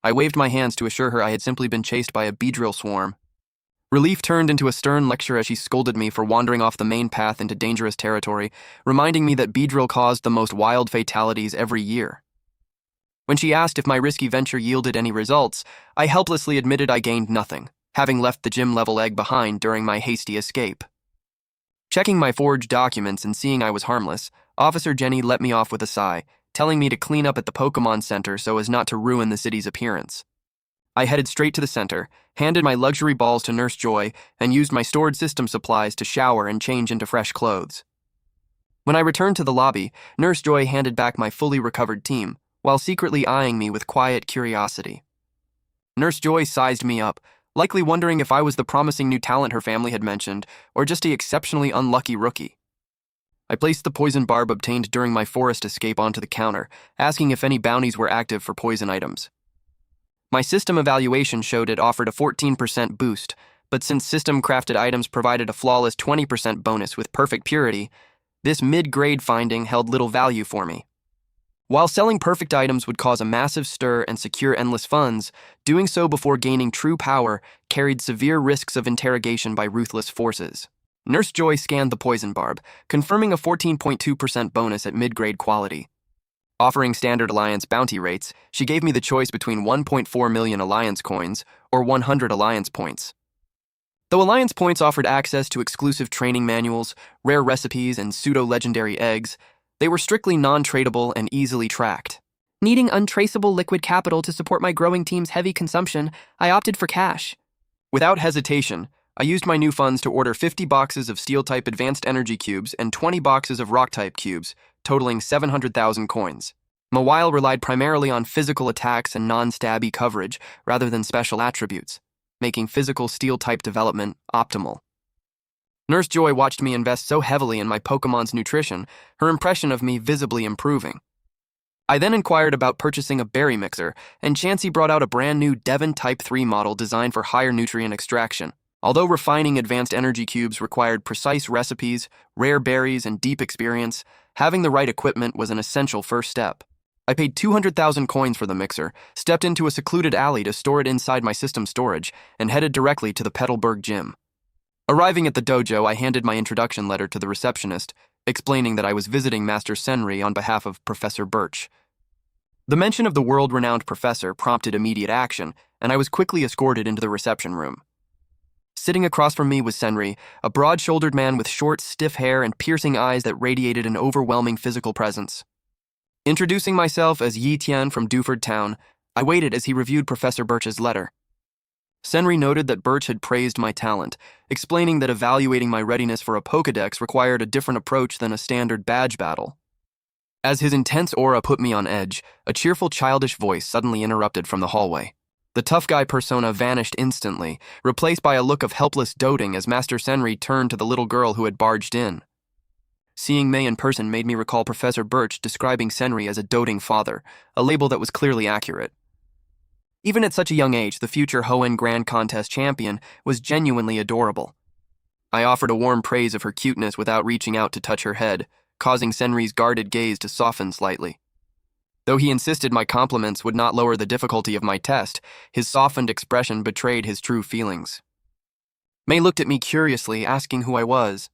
I waved my hands to assure her I had simply been chased by a Beedrill swarm. Relief turned into a stern lecture as she scolded me for wandering off the main path into dangerous territory, reminding me that Beedrill caused the most wild fatalities every year. When she asked if my risky venture yielded any results, I helplessly admitted I gained nothing, having left the gym-level egg behind during my hasty escape. Checking my forged documents and seeing I was harmless, Officer Jenny let me off with a sigh, telling me to clean up at the Pokémon Center so as not to ruin the city's appearance. I headed straight to the center, handed my luxury balls to Nurse Joy, and used my stored system supplies to shower and change into fresh clothes. When I returned to the lobby, Nurse Joy handed back my fully recovered team, while secretly eyeing me with quiet curiosity. Nurse Joy sized me up, likely wondering if I was the promising new talent her family had mentioned, or just an exceptionally unlucky rookie. I placed the poison barb obtained during my forest escape onto the counter, asking if any bounties were active for poison items. My system evaluation showed it offered a 14% boost, but since system-crafted items provided a flawless 20% bonus with perfect purity, this mid-grade finding held little value for me. While selling perfect items would cause a massive stir and secure endless funds, doing so before gaining true power carried severe risks of interrogation by ruthless forces. Nurse Joy scanned the poison barb, confirming a 14.2% bonus at mid-grade quality. Offering standard alliance bounty rates, she gave me the choice between 1.4 million alliance coins or 100 alliance points. Though alliance points offered access to exclusive training manuals, rare recipes, and pseudo-legendary eggs, they were strictly non-tradable and easily tracked. Needing untraceable liquid capital to support my growing team's heavy consumption, I opted for cash. Without hesitation, I used my new funds to order 50 boxes of Steel-type Advanced Energy Cubes and 20 boxes of Rock-type Cubes, totaling 700,000 coins. Mawile relied primarily on physical attacks and non-stabby coverage rather than special attributes, making physical Steel-type development optimal. Nurse Joy watched me invest so heavily in my Pokemon's nutrition, her impression of me visibly improving. I then inquired about purchasing a berry mixer, and Chansey brought out a brand new Devon Type 3 model designed for higher nutrient extraction. Although refining advanced energy cubes required precise recipes, rare berries, and deep experience, having the right equipment was an essential first step. I paid 200,000 coins for the mixer, stepped into a secluded alley to store it inside my system storage, and headed directly to the Petalburg gym. Arriving at the dojo, I handed my introduction letter to the receptionist, explaining that I was visiting Master Senri on behalf of Professor Birch. The mention of the world-renowned professor prompted immediate action, and I was quickly escorted into the reception room. Sitting across from me was Senri, a broad-shouldered man with short, stiff hair and piercing eyes that radiated an overwhelming physical presence. Introducing myself as Yi Tian from Duford Town, I waited as he reviewed Professor Birch's letter. Senri noted that Birch had praised my talent, explaining that evaluating my readiness for a Pokédex required a different approach than a standard badge battle. As his intense aura put me on edge, a cheerful childish voice suddenly interrupted from the hallway. The tough guy persona vanished instantly, replaced by a look of helpless doting as Master Senri turned to the little girl who had barged in. Seeing May in person made me recall Professor Birch describing Senri as a doting father, a label that was clearly accurate. Even at such a young age, the future Hoenn Grand Contest champion was genuinely adorable. I offered a warm praise of her cuteness without reaching out to touch her head, causing Senri's guarded gaze to soften slightly. Though he insisted my compliments would not lower the difficulty of my test, his softened expression betrayed his true feelings. May looked at me curiously, asking who I was.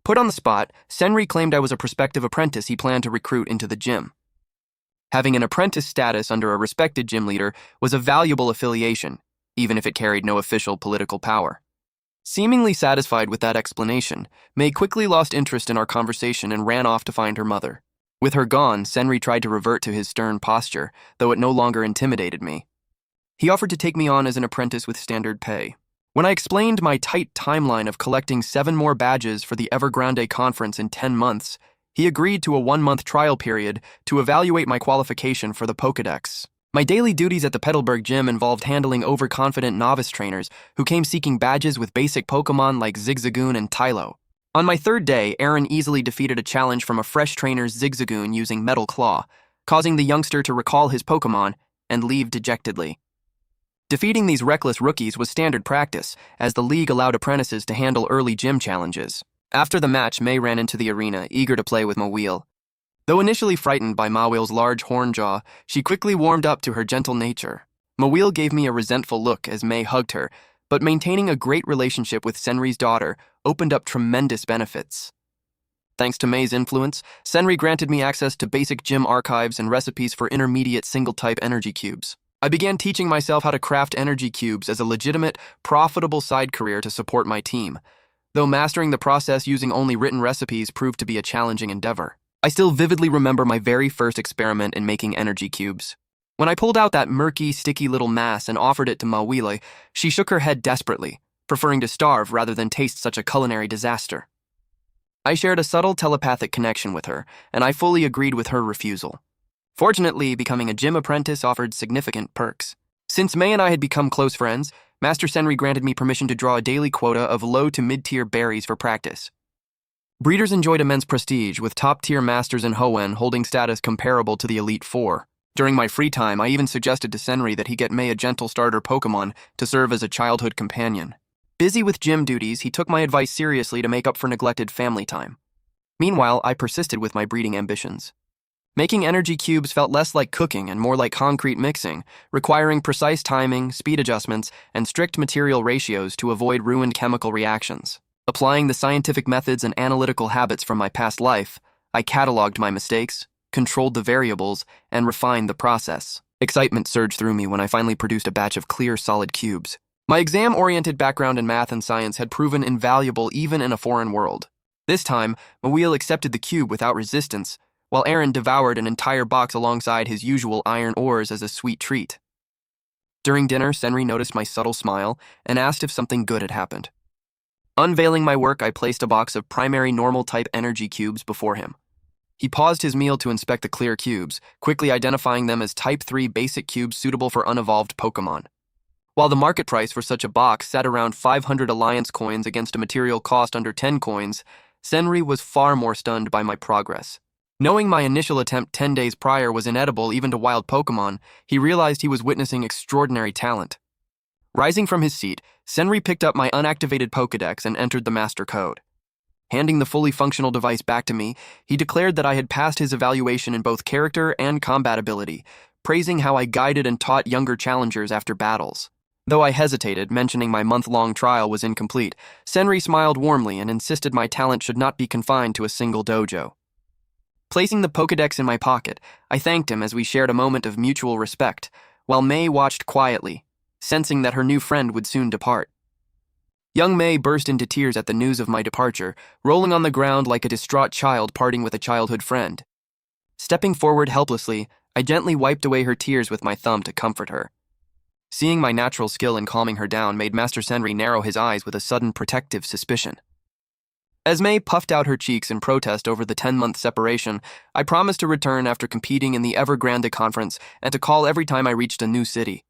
Put on the spot, Senri claimed I was a prospective apprentice he planned to recruit into the gym. Having an apprentice status under a respected gym leader was a valuable affiliation, even if it carried no official political power. Seemingly satisfied with that explanation, May quickly lost interest in our conversation and ran off to find her mother. With her gone, Senri tried to revert to his stern posture, though it no longer intimidated me. He offered to take me on as an apprentice with standard pay. When I explained my tight timeline of collecting 7 more badges for the Evergrande conference in 10 months, he agreed to a 1-month trial period to evaluate my qualification for the Pokédex. My daily duties at the Petalburg gym involved handling overconfident novice trainers who came seeking badges with basic Pokémon like Zigzagoon and Tylo. On my third day, Aaron easily defeated a challenge from a fresh trainer's Zigzagoon using Metal Claw, causing the youngster to recall his Pokémon and leave dejectedly. Defeating these reckless rookies was standard practice, as the league allowed apprentices to handle early gym challenges. After the match, May ran into the arena, eager to play with Mawile. Though initially frightened by Mawile's large horn jaw, she quickly warmed up to her gentle nature. Mawile gave me a resentful look as May hugged her, but maintaining a great relationship with Senri's daughter opened up tremendous benefits. Thanks to May's influence, Senri granted me access to basic gym archives and recipes for intermediate single-type energy cubes. I began teaching myself how to craft energy cubes as a legitimate, profitable side career to support my team, though mastering the process using only written recipes proved to be a challenging endeavor. I still vividly remember my very first experiment in making energy cubes. When I pulled out that murky, sticky little mass and offered it to Mawile, she shook her head desperately, preferring to starve rather than taste such a culinary disaster. I shared a subtle telepathic connection with her, and I fully agreed with her refusal. Fortunately, becoming a gym apprentice offered significant perks. Since May and I had become close friends, Master Senri granted me permission to draw a daily quota of low to mid-tier berries for practice. Breeders enjoyed immense prestige, with top-tier masters in Hoenn holding status comparable to the Elite Four. During my free time, I even suggested to Senri that he get May a gentle starter Pokémon to serve as a childhood companion. Busy with gym duties, he took my advice seriously to make up for neglected family time. Meanwhile, I persisted with my breeding ambitions. Making energy cubes felt less like cooking and more like concrete mixing, requiring precise timing, speed adjustments, and strict material ratios to avoid ruined chemical reactions. Applying the scientific methods and analytical habits from my past life, I cataloged my mistakes, controlled the variables, and refined the process. Excitement surged through me when I finally produced a batch of clear, solid cubes. My exam-oriented background in math and science had proven invaluable even in a foreign world. This time, Mawile accepted the cube without resistance, while Aaron devoured an entire box alongside his usual iron ores as a sweet treat. During dinner, Senri noticed my subtle smile and asked if something good had happened. Unveiling my work, I placed a box of primary normal-type energy cubes before him. He paused his meal to inspect the clear cubes, quickly identifying them as Type 3 basic cubes suitable for unevolved Pokémon. While the market price for such a box sat around 500 Alliance coins against a material cost under 10 coins, Senri was far more stunned by my progress. Knowing my initial attempt 10 days prior was inedible even to wild Pokémon, he realized he was witnessing extraordinary talent. Rising from his seat, Senri picked up my unactivated Pokédex and entered the master code. Handing the fully functional device back to me, he declared that I had passed his evaluation in both character and combat ability, praising how I guided and taught younger challengers after battles. Though I hesitated, mentioning my month-long trial was incomplete, Senri smiled warmly and insisted my talent should not be confined to a single dojo. Placing the Pokédex in my pocket, I thanked him as we shared a moment of mutual respect, while May watched quietly, sensing that her new friend would soon depart. Young May burst into tears at the news of my departure, rolling on the ground like a distraught child parting with a childhood friend. Stepping forward helplessly, I gently wiped away her tears with my thumb to comfort her. Seeing my natural skill in calming her down made Master Senri narrow his eyes with a sudden protective suspicion. As May puffed out her cheeks in protest over the 10-month separation, I promised to return after competing in the Evergrande conference and to call every time I reached a new city.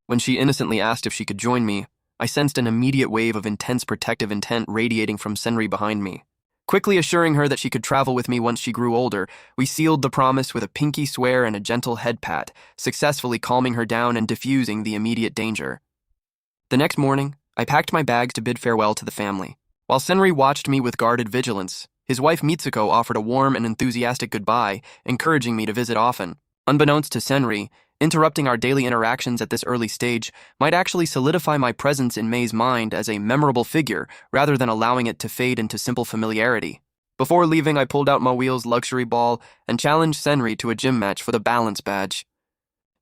When she innocently asked if she could join me, I sensed an immediate wave of intense protective intent radiating from Senri behind me. Quickly assuring her that she could travel with me once she grew older, we sealed the promise with a pinky swear and a gentle head pat, successfully calming her down and diffusing the immediate danger. The next morning, I packed my bags to bid farewell to the family. While Senri watched me with guarded vigilance, his wife Mitsuko offered a warm and enthusiastic goodbye, encouraging me to visit often. Unbeknownst to Senri, interrupting our daily interactions at this early stage might actually solidify my presence in May's mind as a memorable figure rather than allowing it to fade into simple familiarity. Before leaving, I pulled out Mawile's luxury ball and challenged Senri to a gym match for the balance badge.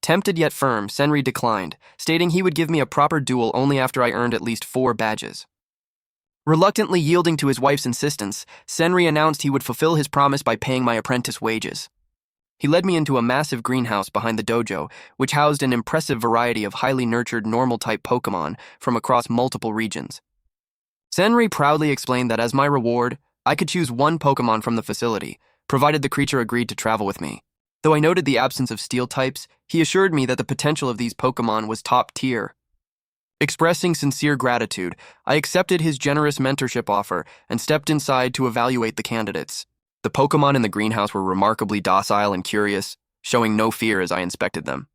Tempted yet firm, Senri declined, stating he would give me a proper duel only after I earned at least 4 badges. Reluctantly yielding to his wife's insistence, Senri announced he would fulfill his promise by paying my apprentice wages. He led me into a massive greenhouse behind the dojo, which housed an impressive variety of highly nurtured normal-type Pokémon from across multiple regions. Senri proudly explained that as my reward, I could choose one Pokémon from the facility, provided the creature agreed to travel with me. Though I noted the absence of steel types, he assured me that the potential of these Pokémon was top tier. Expressing sincere gratitude, I accepted his generous mentorship offer and stepped inside to evaluate the candidates. The Pokémon in the greenhouse were remarkably docile and curious, showing no fear as I inspected them.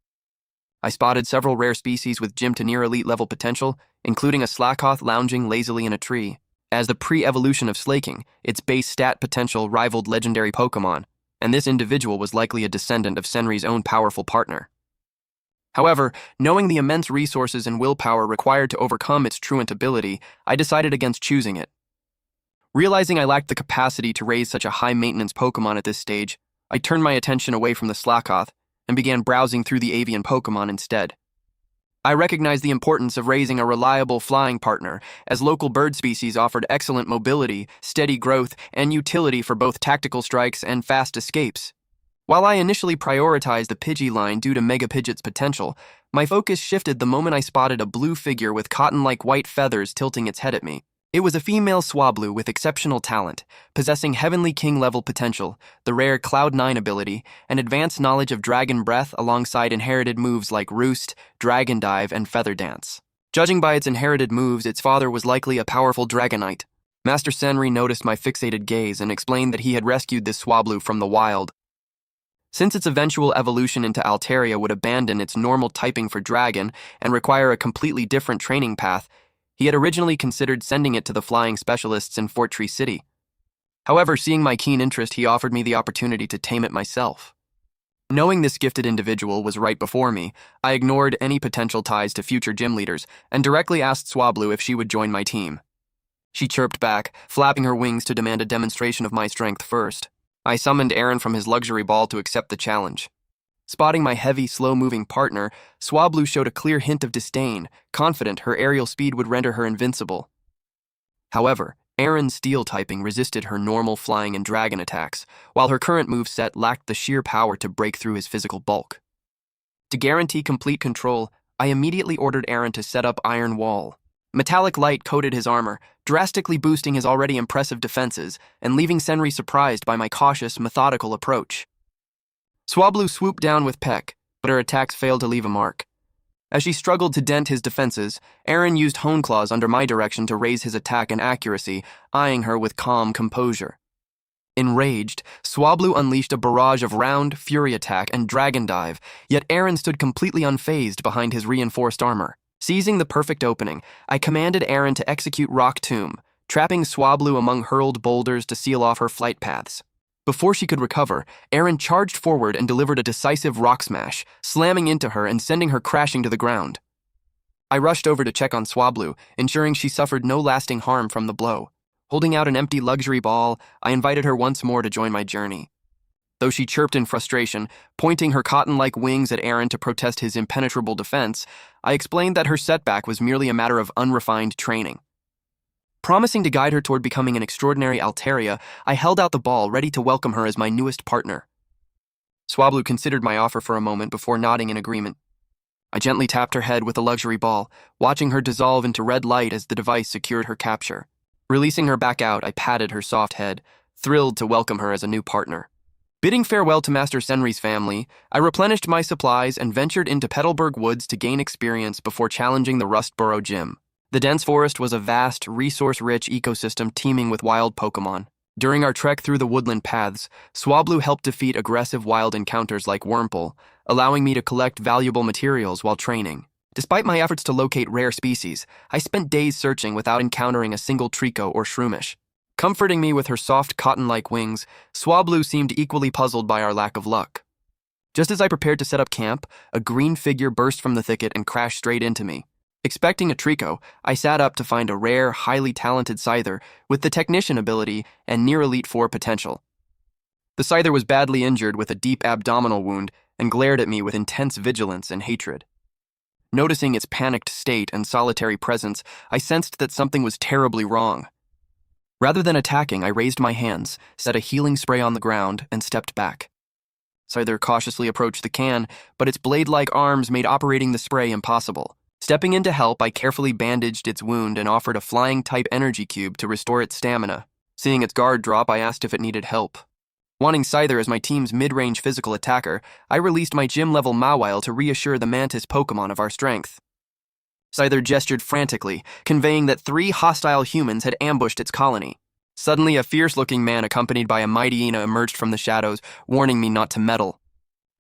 I spotted several rare species with gym to near elite level potential, including a Slakoth lounging lazily in a tree. As the pre-evolution of Slaking, its base stat potential rivaled legendary Pokémon, and this individual was likely a descendant of Senri's own powerful partner. However, knowing the immense resources and willpower required to overcome its truant ability, I decided against choosing it. Realizing I lacked the capacity to raise such a high-maintenance Pokémon at this stage, I turned my attention away from the Slakoth and began browsing through the avian Pokémon instead. I recognized the importance of raising a reliable flying partner, as local bird species offered excellent mobility, steady growth, and utility for both tactical strikes and fast escapes. While I initially prioritized the Pidgey line due to Mega Pidgeot's potential, my focus shifted the moment I spotted a blue figure with cotton-like white feathers tilting its head at me. It was a female Swablu with exceptional talent, possessing Heavenly King-level potential, the rare Cloud9 ability, and advanced knowledge of Dragon Breath alongside inherited moves like Roost, Dragon Dive, and Feather Dance. Judging by its inherited moves, its father was likely a powerful Dragonite. Master Senri noticed my fixated gaze and explained that he had rescued this Swablu from the wild. Since its eventual evolution into Altaria would abandon its normal typing for Dragon and require a completely different training path, he had originally considered sending it to the flying specialists in Fort Tree City. However, seeing my keen interest, he offered me the opportunity to tame it myself. Knowing this gifted individual was right before me, I ignored any potential ties to future gym leaders and directly asked Swablu if she would join my team. She chirped back, flapping her wings to demand a demonstration of my strength first. I summoned Aaron from his luxury ball to accept the challenge. Spotting my heavy, slow-moving partner, Swablu showed a clear hint of disdain, confident her aerial speed would render her invincible. However, Aaron's steel typing resisted her normal flying and dragon attacks, while her current moveset lacked the sheer power to break through his physical bulk. To guarantee complete control, I immediately ordered Aaron to set up Iron Wall. Metallic light coated his armor, drastically boosting his already impressive defenses and leaving Senri surprised by my cautious, methodical approach. Swablu swooped down with Peck, but her attacks failed to leave a mark. As she struggled to dent his defenses, Aaron used Hone Claws under my direction to raise his attack and accuracy, eyeing her with calm composure. Enraged, Swablu unleashed a barrage of round, fury attack, and dragon dive, yet Aaron stood completely unfazed behind his reinforced armor. Seizing the perfect opening, I commanded Aaron to execute Rock Tomb, trapping Swablu among hurled boulders to seal off her flight paths. Before she could recover, Aaron charged forward and delivered a decisive rock smash, slamming into her and sending her crashing to the ground. I rushed over to check on Swablu, ensuring she suffered no lasting harm from the blow. Holding out an empty luxury ball, I invited her once more to join my journey. Though she chirped in frustration, pointing her cotton-like wings at Aaron to protest his impenetrable defense, I explained that her setback was merely a matter of unrefined training. Promising to guide her toward becoming an extraordinary Altaria, I held out the ball, ready to welcome her as my newest partner. Swablu considered my offer for a moment before nodding in agreement. I gently tapped her head with the luxury ball, watching her dissolve into red light as the device secured her capture. Releasing her back out, I patted her soft head, thrilled to welcome her as a new partner. Bidding farewell to Master Senri's family, I replenished my supplies and ventured into Petalburg Woods to gain experience before challenging the Rustboro Gym. The dense forest was a vast, resource-rich ecosystem teeming with wild Pokémon. During our trek through the woodland paths, Swablu helped defeat aggressive wild encounters like Wurmple, allowing me to collect valuable materials while training. Despite my efforts to locate rare species, I spent days searching without encountering a single Trico or Shroomish. Comforting me with her soft, cotton-like wings, Swablu seemed equally puzzled by our lack of luck. Just as I prepared to set up camp, a green figure burst from the thicket and crashed straight into me. Expecting a Trico, I sat up to find a rare, highly talented Scyther with the Technician ability and near Elite Four potential. The Scyther was badly injured with a deep abdominal wound and glared at me with intense vigilance and hatred. Noticing its panicked state and solitary presence, I sensed that something was terribly wrong. Rather than attacking, I raised my hands, set a healing spray on the ground, and stepped back. Scyther cautiously approached the can, but its blade-like arms made operating the spray impossible. Stepping in to help, I carefully bandaged its wound and offered a flying-type energy cube to restore its stamina. Seeing its guard drop, I asked if it needed help. Wanting Scyther as my team's mid-range physical attacker, I released my gym-level Mawile to reassure the Mantis Pokémon of our strength. Scyther gestured frantically, conveying that 3 hostile humans had ambushed its colony. Suddenly, a fierce-looking man accompanied by a Mightyena emerged from the shadows, warning me not to meddle.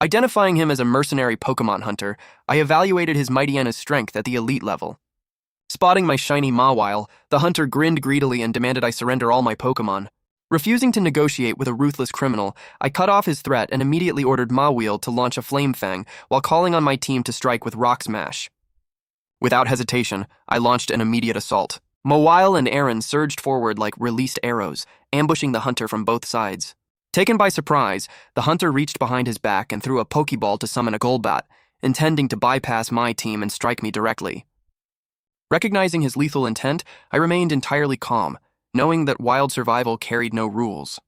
Identifying him as a mercenary Pokémon hunter, I evaluated his Mightyena's strength at the elite level. Spotting my shiny Mawile, the hunter grinned greedily and demanded I surrender all my Pokémon. Refusing to negotiate with a ruthless criminal, I cut off his threat and immediately ordered Mawile to launch a Flame Fang while calling on my team to strike with Rock Smash. Without hesitation, I launched an immediate assault. Mawile and Aaron surged forward like released arrows, ambushing the hunter from both sides. Taken by surprise, the hunter reached behind his back and threw a Pokeball to summon a Golbat, intending to bypass my team and strike me directly. Recognizing his lethal intent, I remained entirely calm, knowing that wild survival carried no rules.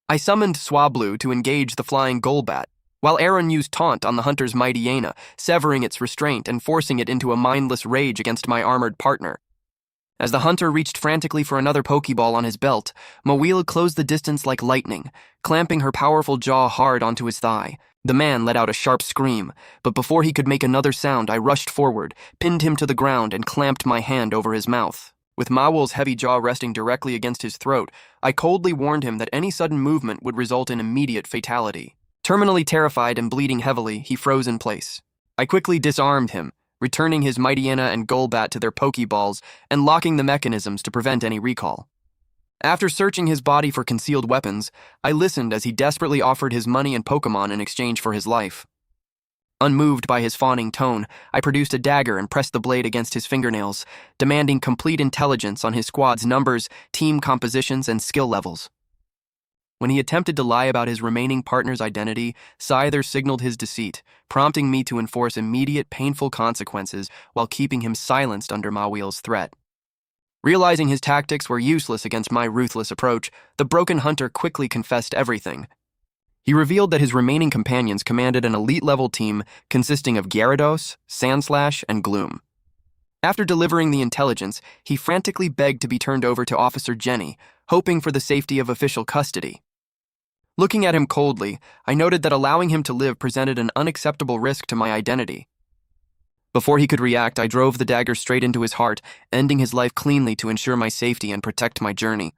I summoned Swablu to engage the flying Golbat, while Aaron used Taunt on the hunter's Mightyena, severing its restraint and forcing it into a mindless rage against my armored partner. As the hunter reached frantically for another Pokeball on his belt, Mawile closed the distance like lightning, clamping her powerful jaw hard onto his thigh. The man let out a sharp scream, but before he could make another sound, I rushed forward, pinned him to the ground, and clamped my hand over his mouth. With Mawile's heavy jaw resting directly against his throat, I coldly warned him that any sudden movement would result in immediate fatality. Terminally terrified and bleeding heavily, he froze in place. I quickly disarmed him, returning his Mightyena and Golbat to their Pokeballs and locking the mechanisms to prevent any recall. After searching his body for concealed weapons, I listened as he desperately offered his money and Pokemon in exchange for his life. Unmoved by his fawning tone, I produced a dagger and pressed the blade against his fingernails, demanding complete intelligence on his squad's numbers, team compositions, and skill levels. When he attempted to lie about his remaining partner's identity, Scyther signaled his deceit, prompting me to enforce immediate, painful consequences while keeping him silenced under Mawile's threat. Realizing his tactics were useless against my ruthless approach, the broken hunter quickly confessed everything. He revealed that his remaining companions commanded an elite-level team consisting of Gyarados, Sandslash, and Gloom. After delivering the intelligence, he frantically begged to be turned over to Officer Jenny, hoping for the safety of official custody. Looking at him coldly, I noted that allowing him to live presented an unacceptable risk to my identity. Before he could react, I drove the dagger straight into his heart, ending his life cleanly to ensure my safety and protect my journey.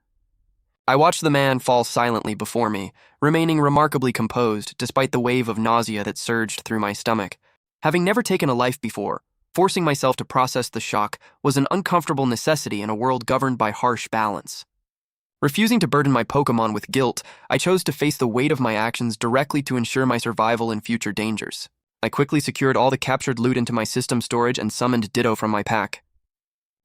I watched the man fall silently before me, remaining remarkably composed despite the wave of nausea that surged through my stomach. Having never taken a life before, forcing myself to process the shock was an uncomfortable necessity in a world governed by harsh balance. Refusing to burden my Pokémon with guilt, I chose to face the weight of my actions directly to ensure my survival in future dangers. I quickly secured all the captured loot into my system storage and summoned Ditto from my pack.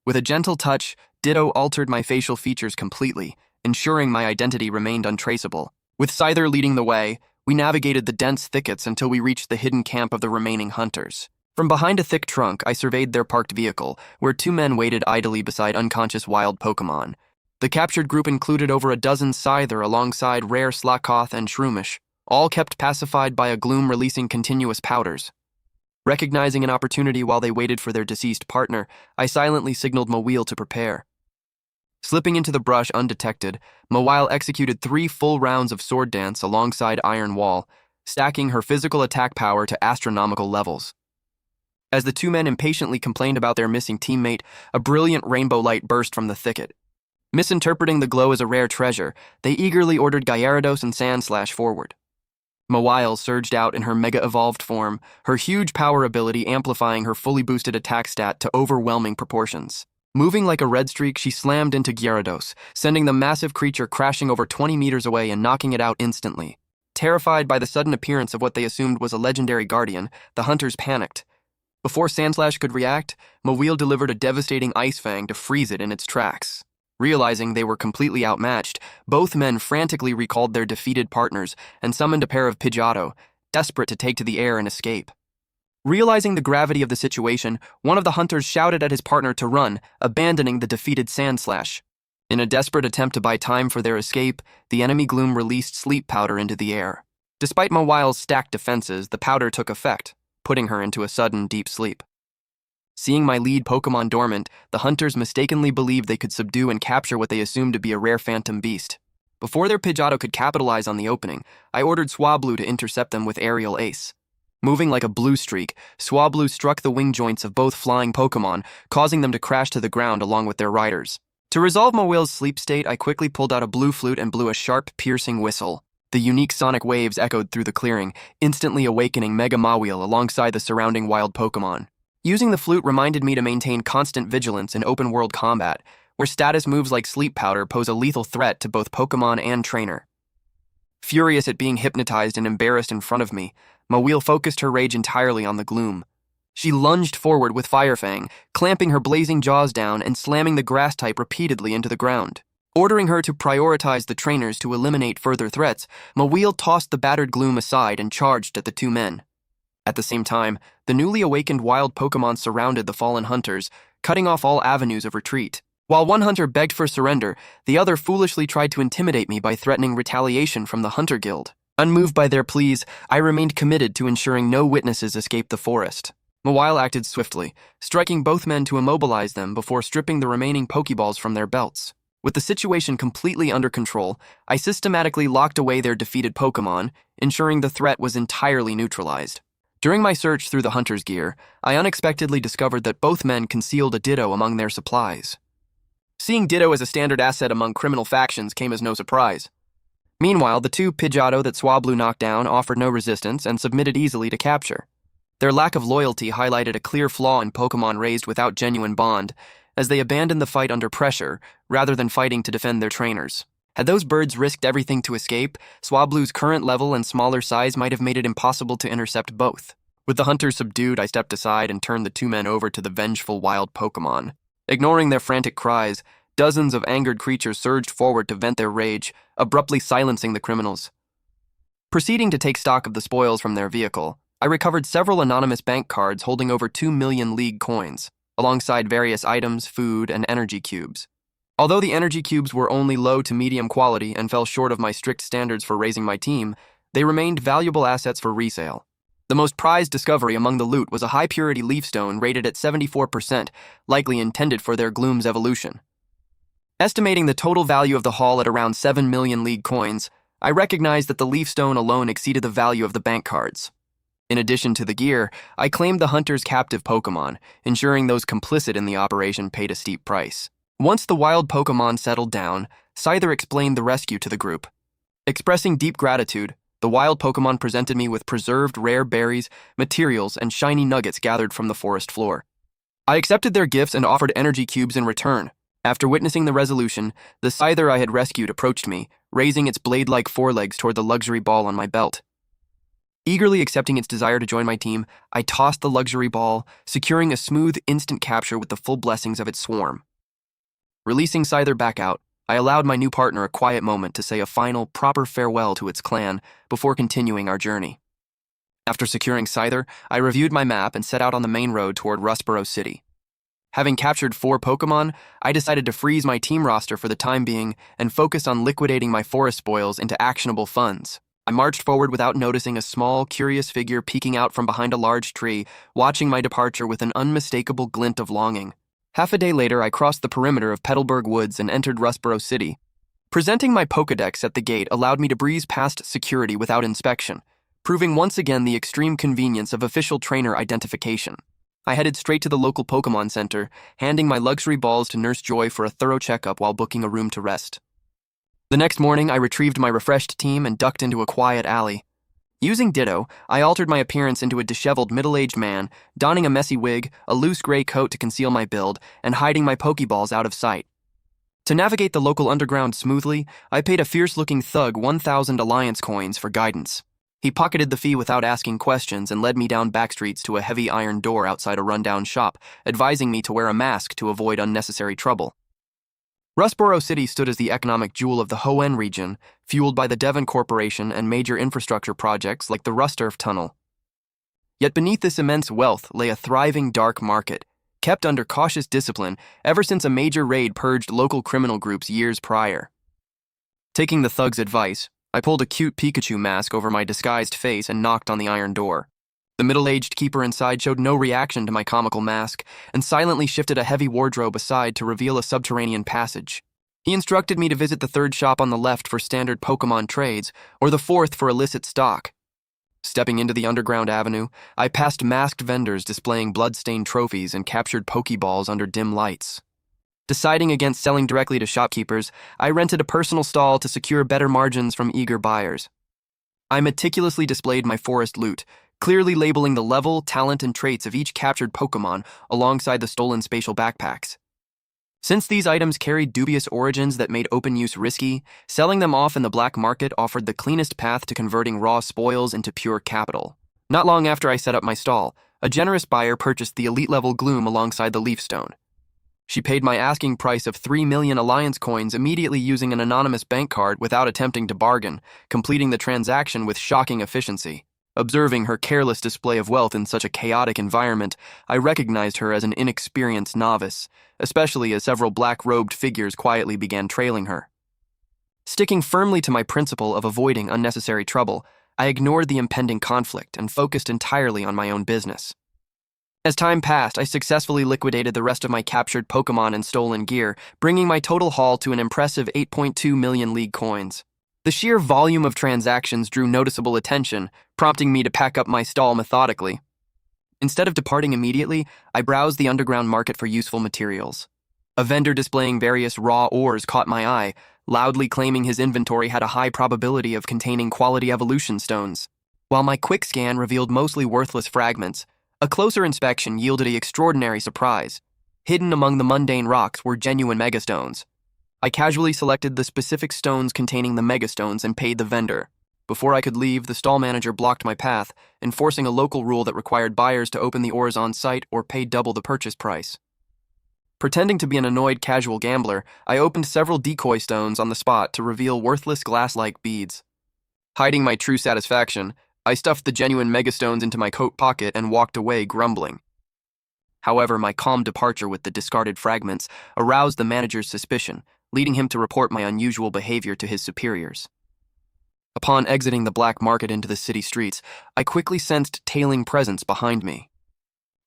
With a gentle touch, Ditto altered my facial features completely, ensuring my identity remained untraceable. With Scyther leading the way, we navigated the dense thickets until we reached the hidden camp of the remaining hunters. From behind a thick trunk, I surveyed their parked vehicle, where 2 men waited idly beside unconscious wild Pokémon. The captured group included over a dozen Scyther alongside rare Slakoth and Shroomish, all kept pacified by a Gloom releasing continuous powders. Recognizing an opportunity while they waited for their deceased partner, I silently signaled Mawile to prepare. Slipping into the brush undetected, Mawile executed 3 full rounds of sword dance alongside Iron Wall, stacking her physical attack power to astronomical levels. As the 2 men impatiently complained about their missing teammate, a brilliant rainbow light burst from the thicket. Misinterpreting the glow as a rare treasure, they eagerly ordered Gyarados and Sandslash forward. Mawile surged out in her mega-evolved form, her huge power ability amplifying her fully boosted attack stat to overwhelming proportions. Moving like a red streak, she slammed into Gyarados, sending the massive creature crashing over 20 meters away and knocking it out instantly. Terrified by the sudden appearance of what they assumed was a legendary guardian, the hunters panicked. Before Sandslash could react, Mawile delivered a devastating Ice Fang to freeze it in its tracks. Realizing they were completely outmatched, both men frantically recalled their defeated partners and summoned a pair of Pidgeotto, desperate to take to the air and escape. Realizing the gravity of the situation, one of the hunters shouted at his partner to run, abandoning the defeated Sandslash. In a desperate attempt to buy time for their escape, the enemy Gloom released sleep powder into the air. Despite Mawile's stacked defenses, the powder took effect, putting her into a sudden deep sleep. Seeing my lead Pokémon dormant, the hunters mistakenly believed they could subdue and capture what they assumed to be a rare phantom beast. Before their Pidgeotto could capitalize on the opening, I ordered Swablu to intercept them with Aerial Ace. Moving like a blue streak, Swablu struck the wing joints of both flying Pokémon, causing them to crash to the ground along with their riders. To resolve Mawil's sleep state, I quickly pulled out a blue flute and blew a sharp, piercing whistle. The unique sonic waves echoed through the clearing, instantly awakening Mega Mawil alongside the surrounding wild Pokémon. Using the flute reminded me to maintain constant vigilance in open-world combat, where status moves like Sleep Powder pose a lethal threat to both Pokémon and trainer. Furious at being hypnotized and embarrassed in front of me, Mawil focused her rage entirely on the gloom. She lunged forward with Firefang, clamping her blazing jaws down and slamming the grass type repeatedly into the ground. Ordering her to prioritize the trainers to eliminate further threats, Mawil tossed the battered gloom aside and charged at the two men. At the same time, the newly awakened wild Pokémon surrounded the fallen hunters, cutting off all avenues of retreat. While one hunter begged for surrender, the other foolishly tried to intimidate me by threatening retaliation from the Hunter Guild. Unmoved by their pleas, I remained committed to ensuring no witnesses escaped the forest. Mawile acted swiftly, striking both men to immobilize them before stripping the remaining Pokeballs from their belts. With the situation completely under control, I systematically locked away their defeated Pokémon, ensuring the threat was entirely neutralized. During my search through the hunter's gear, I unexpectedly discovered that both men concealed a Ditto among their supplies. Seeing Ditto as a standard asset among criminal factions came as no surprise. Meanwhile, the two Pidgeotto that Swablu knocked down offered no resistance and submitted easily to capture. Their lack of loyalty highlighted a clear flaw in Pokémon raised without genuine bond, as they abandoned the fight under pressure, rather than fighting to defend their trainers. Had those birds risked everything to escape, Swablu's current level and smaller size might have made it impossible to intercept both. With the hunters subdued, I stepped aside and turned the two men over to the vengeful wild Pokémon. Ignoring their frantic cries, dozens of angered creatures surged forward to vent their rage, abruptly silencing the criminals. Proceeding to take stock of the spoils from their vehicle, I recovered several anonymous bank cards holding over 2 million League coins, alongside various items, food, and energy cubes. Although the energy cubes were only low to medium quality and fell short of my strict standards for raising my team, they remained valuable assets for resale. The most prized discovery among the loot was a high-purity leafstone rated at 74%, likely intended for their Gloom's evolution. Estimating the total value of the haul at around 7 million League coins, I recognized that the leafstone alone exceeded the value of the bank cards. In addition to the gear, I claimed the hunter's captive Pokémon, ensuring those complicit in the operation paid a steep price. Once the wild Pokémon settled down, Scyther explained the rescue to the group. Expressing deep gratitude, the wild Pokémon presented me with preserved rare berries, materials, and shiny nuggets gathered from the forest floor. I accepted their gifts and offered energy cubes in return. After witnessing the resolution, the Scyther I had rescued approached me, raising its blade-like forelegs toward the luxury ball on my belt. Eagerly accepting its desire to join my team, I tossed the luxury ball, securing a smooth, instant capture with the full blessings of its swarm. Releasing Scyther back out, I allowed my new partner a quiet moment to say a final, proper farewell to its clan before continuing our journey. After securing Scyther, I reviewed my map and set out on the main road toward Rustboro City. Having captured 4 Pokémon, I decided to freeze my team roster for the time being and focus on liquidating my forest spoils into actionable funds. I marched forward without noticing a small, curious figure peeking out from behind a large tree, watching my departure with an unmistakable glint of longing. Half a day later, I crossed the perimeter of Petalburg Woods and entered Rustboro City. Presenting my Pokédex at the gate allowed me to breeze past security without inspection, proving once again the extreme convenience of official trainer identification. I headed straight to the local Pokémon Center, handing my luxury balls to Nurse Joy for a thorough checkup while booking a room to rest. The next morning, I retrieved my refreshed team and ducked into a quiet alley. Using Ditto, I altered my appearance into a disheveled middle-aged man, donning a messy wig, a loose gray coat to conceal my build, and hiding my Pokeballs out of sight. To navigate the local underground smoothly, I paid a fierce-looking thug 1,000 Alliance coins for guidance. He pocketed the fee without asking questions and led me down backstreets to a heavy iron door outside a rundown shop, advising me to wear a mask to avoid unnecessary trouble. Rustboro City stood as the economic jewel of the Hoenn region, fueled by the Devon Corporation and major infrastructure projects like the Rusturf Tunnel. Yet beneath this immense wealth lay a thriving dark market, kept under cautious discipline ever since a major raid purged local criminal groups years prior. Taking the thug's advice, I pulled a cute Pikachu mask over my disguised face and knocked on the iron door. The middle-aged keeper inside showed no reaction to my comical mask and silently shifted a heavy wardrobe aside to reveal a subterranean passage. He instructed me to visit the third shop on the left for standard Pokémon trades, or the fourth for illicit stock. Stepping into the underground avenue, I passed masked vendors displaying blood-stained trophies and captured Pokeballs under dim lights. Deciding against selling directly to shopkeepers, I rented a personal stall to secure better margins from eager buyers. I meticulously displayed my forest loot, clearly labeling the level, talent, and traits of each captured Pokémon alongside the stolen spatial backpacks. Since these items carried dubious origins that made open use risky, selling them off in the black market offered the cleanest path to converting raw spoils into pure capital. Not long after I set up my stall, a generous buyer purchased the elite-level Gloom alongside the Leafstone. She paid my asking price of 3 million Alliance coins immediately using an anonymous bank card without attempting to bargain, completing the transaction with shocking efficiency. Observing her careless display of wealth in such a chaotic environment, I recognized her as an inexperienced novice, especially as several black-robed figures quietly began trailing her. Sticking firmly to my principle of avoiding unnecessary trouble, I ignored the impending conflict and focused entirely on my own business. As time passed, I successfully liquidated the rest of my captured Pokémon and stolen gear, bringing my total haul to an impressive 8.2 million League coins. The sheer volume of transactions drew noticeable attention, prompting me to pack up my stall methodically. Instead of departing immediately, I browsed the underground market for useful materials. A vendor displaying various raw ores caught my eye, loudly claiming his inventory had a high probability of containing quality evolution stones. While my quick scan revealed mostly worthless fragments, a closer inspection yielded an extraordinary surprise. Hidden among the mundane rocks were genuine megastones. I casually selected the specific stones containing the megastones and paid the vendor. Before I could leave, the stall manager blocked my path, enforcing a local rule that required buyers to open the ores on site or pay double the purchase price. Pretending to be an annoyed casual gambler, I opened several decoy stones on the spot to reveal worthless glass-like beads. Hiding my true satisfaction, I stuffed the genuine megastones into my coat pocket and walked away grumbling. However, my calm departure with the discarded fragments aroused the manager's suspicion, leading him to report my unusual behavior to his superiors. Upon exiting the black market into the city streets, I quickly sensed tailing presence behind me.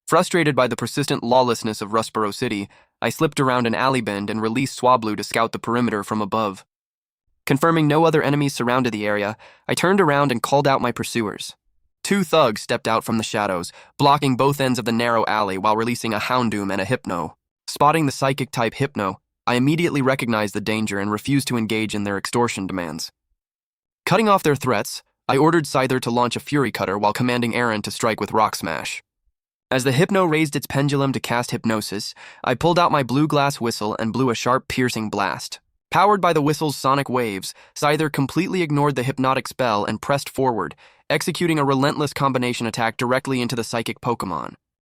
Frustrated by the persistent lawlessness of Rustboro City, I slipped around an alley bend and released Swablu to scout the perimeter from above. Confirming no other enemies surrounded the area, I turned around and called out my pursuers. 2 thugs stepped out from the shadows, blocking both ends of the narrow alley while releasing a Houndoom and a Hypno. Spotting the psychic-type Hypno, I immediately recognized the danger and refused to engage in their extortion demands. Cutting off their threats, I ordered Scyther to launch a Fury Cutter while commanding Aaron to strike with Rock Smash. As the Hypno raised its pendulum to cast Hypnosis, I pulled out my blue glass whistle and blew a sharp, piercing blast. Powered by the whistle's sonic waves, Scyther completely ignored the hypnotic spell and pressed forward, executing a relentless combination attack directly into the psychic Pokémon.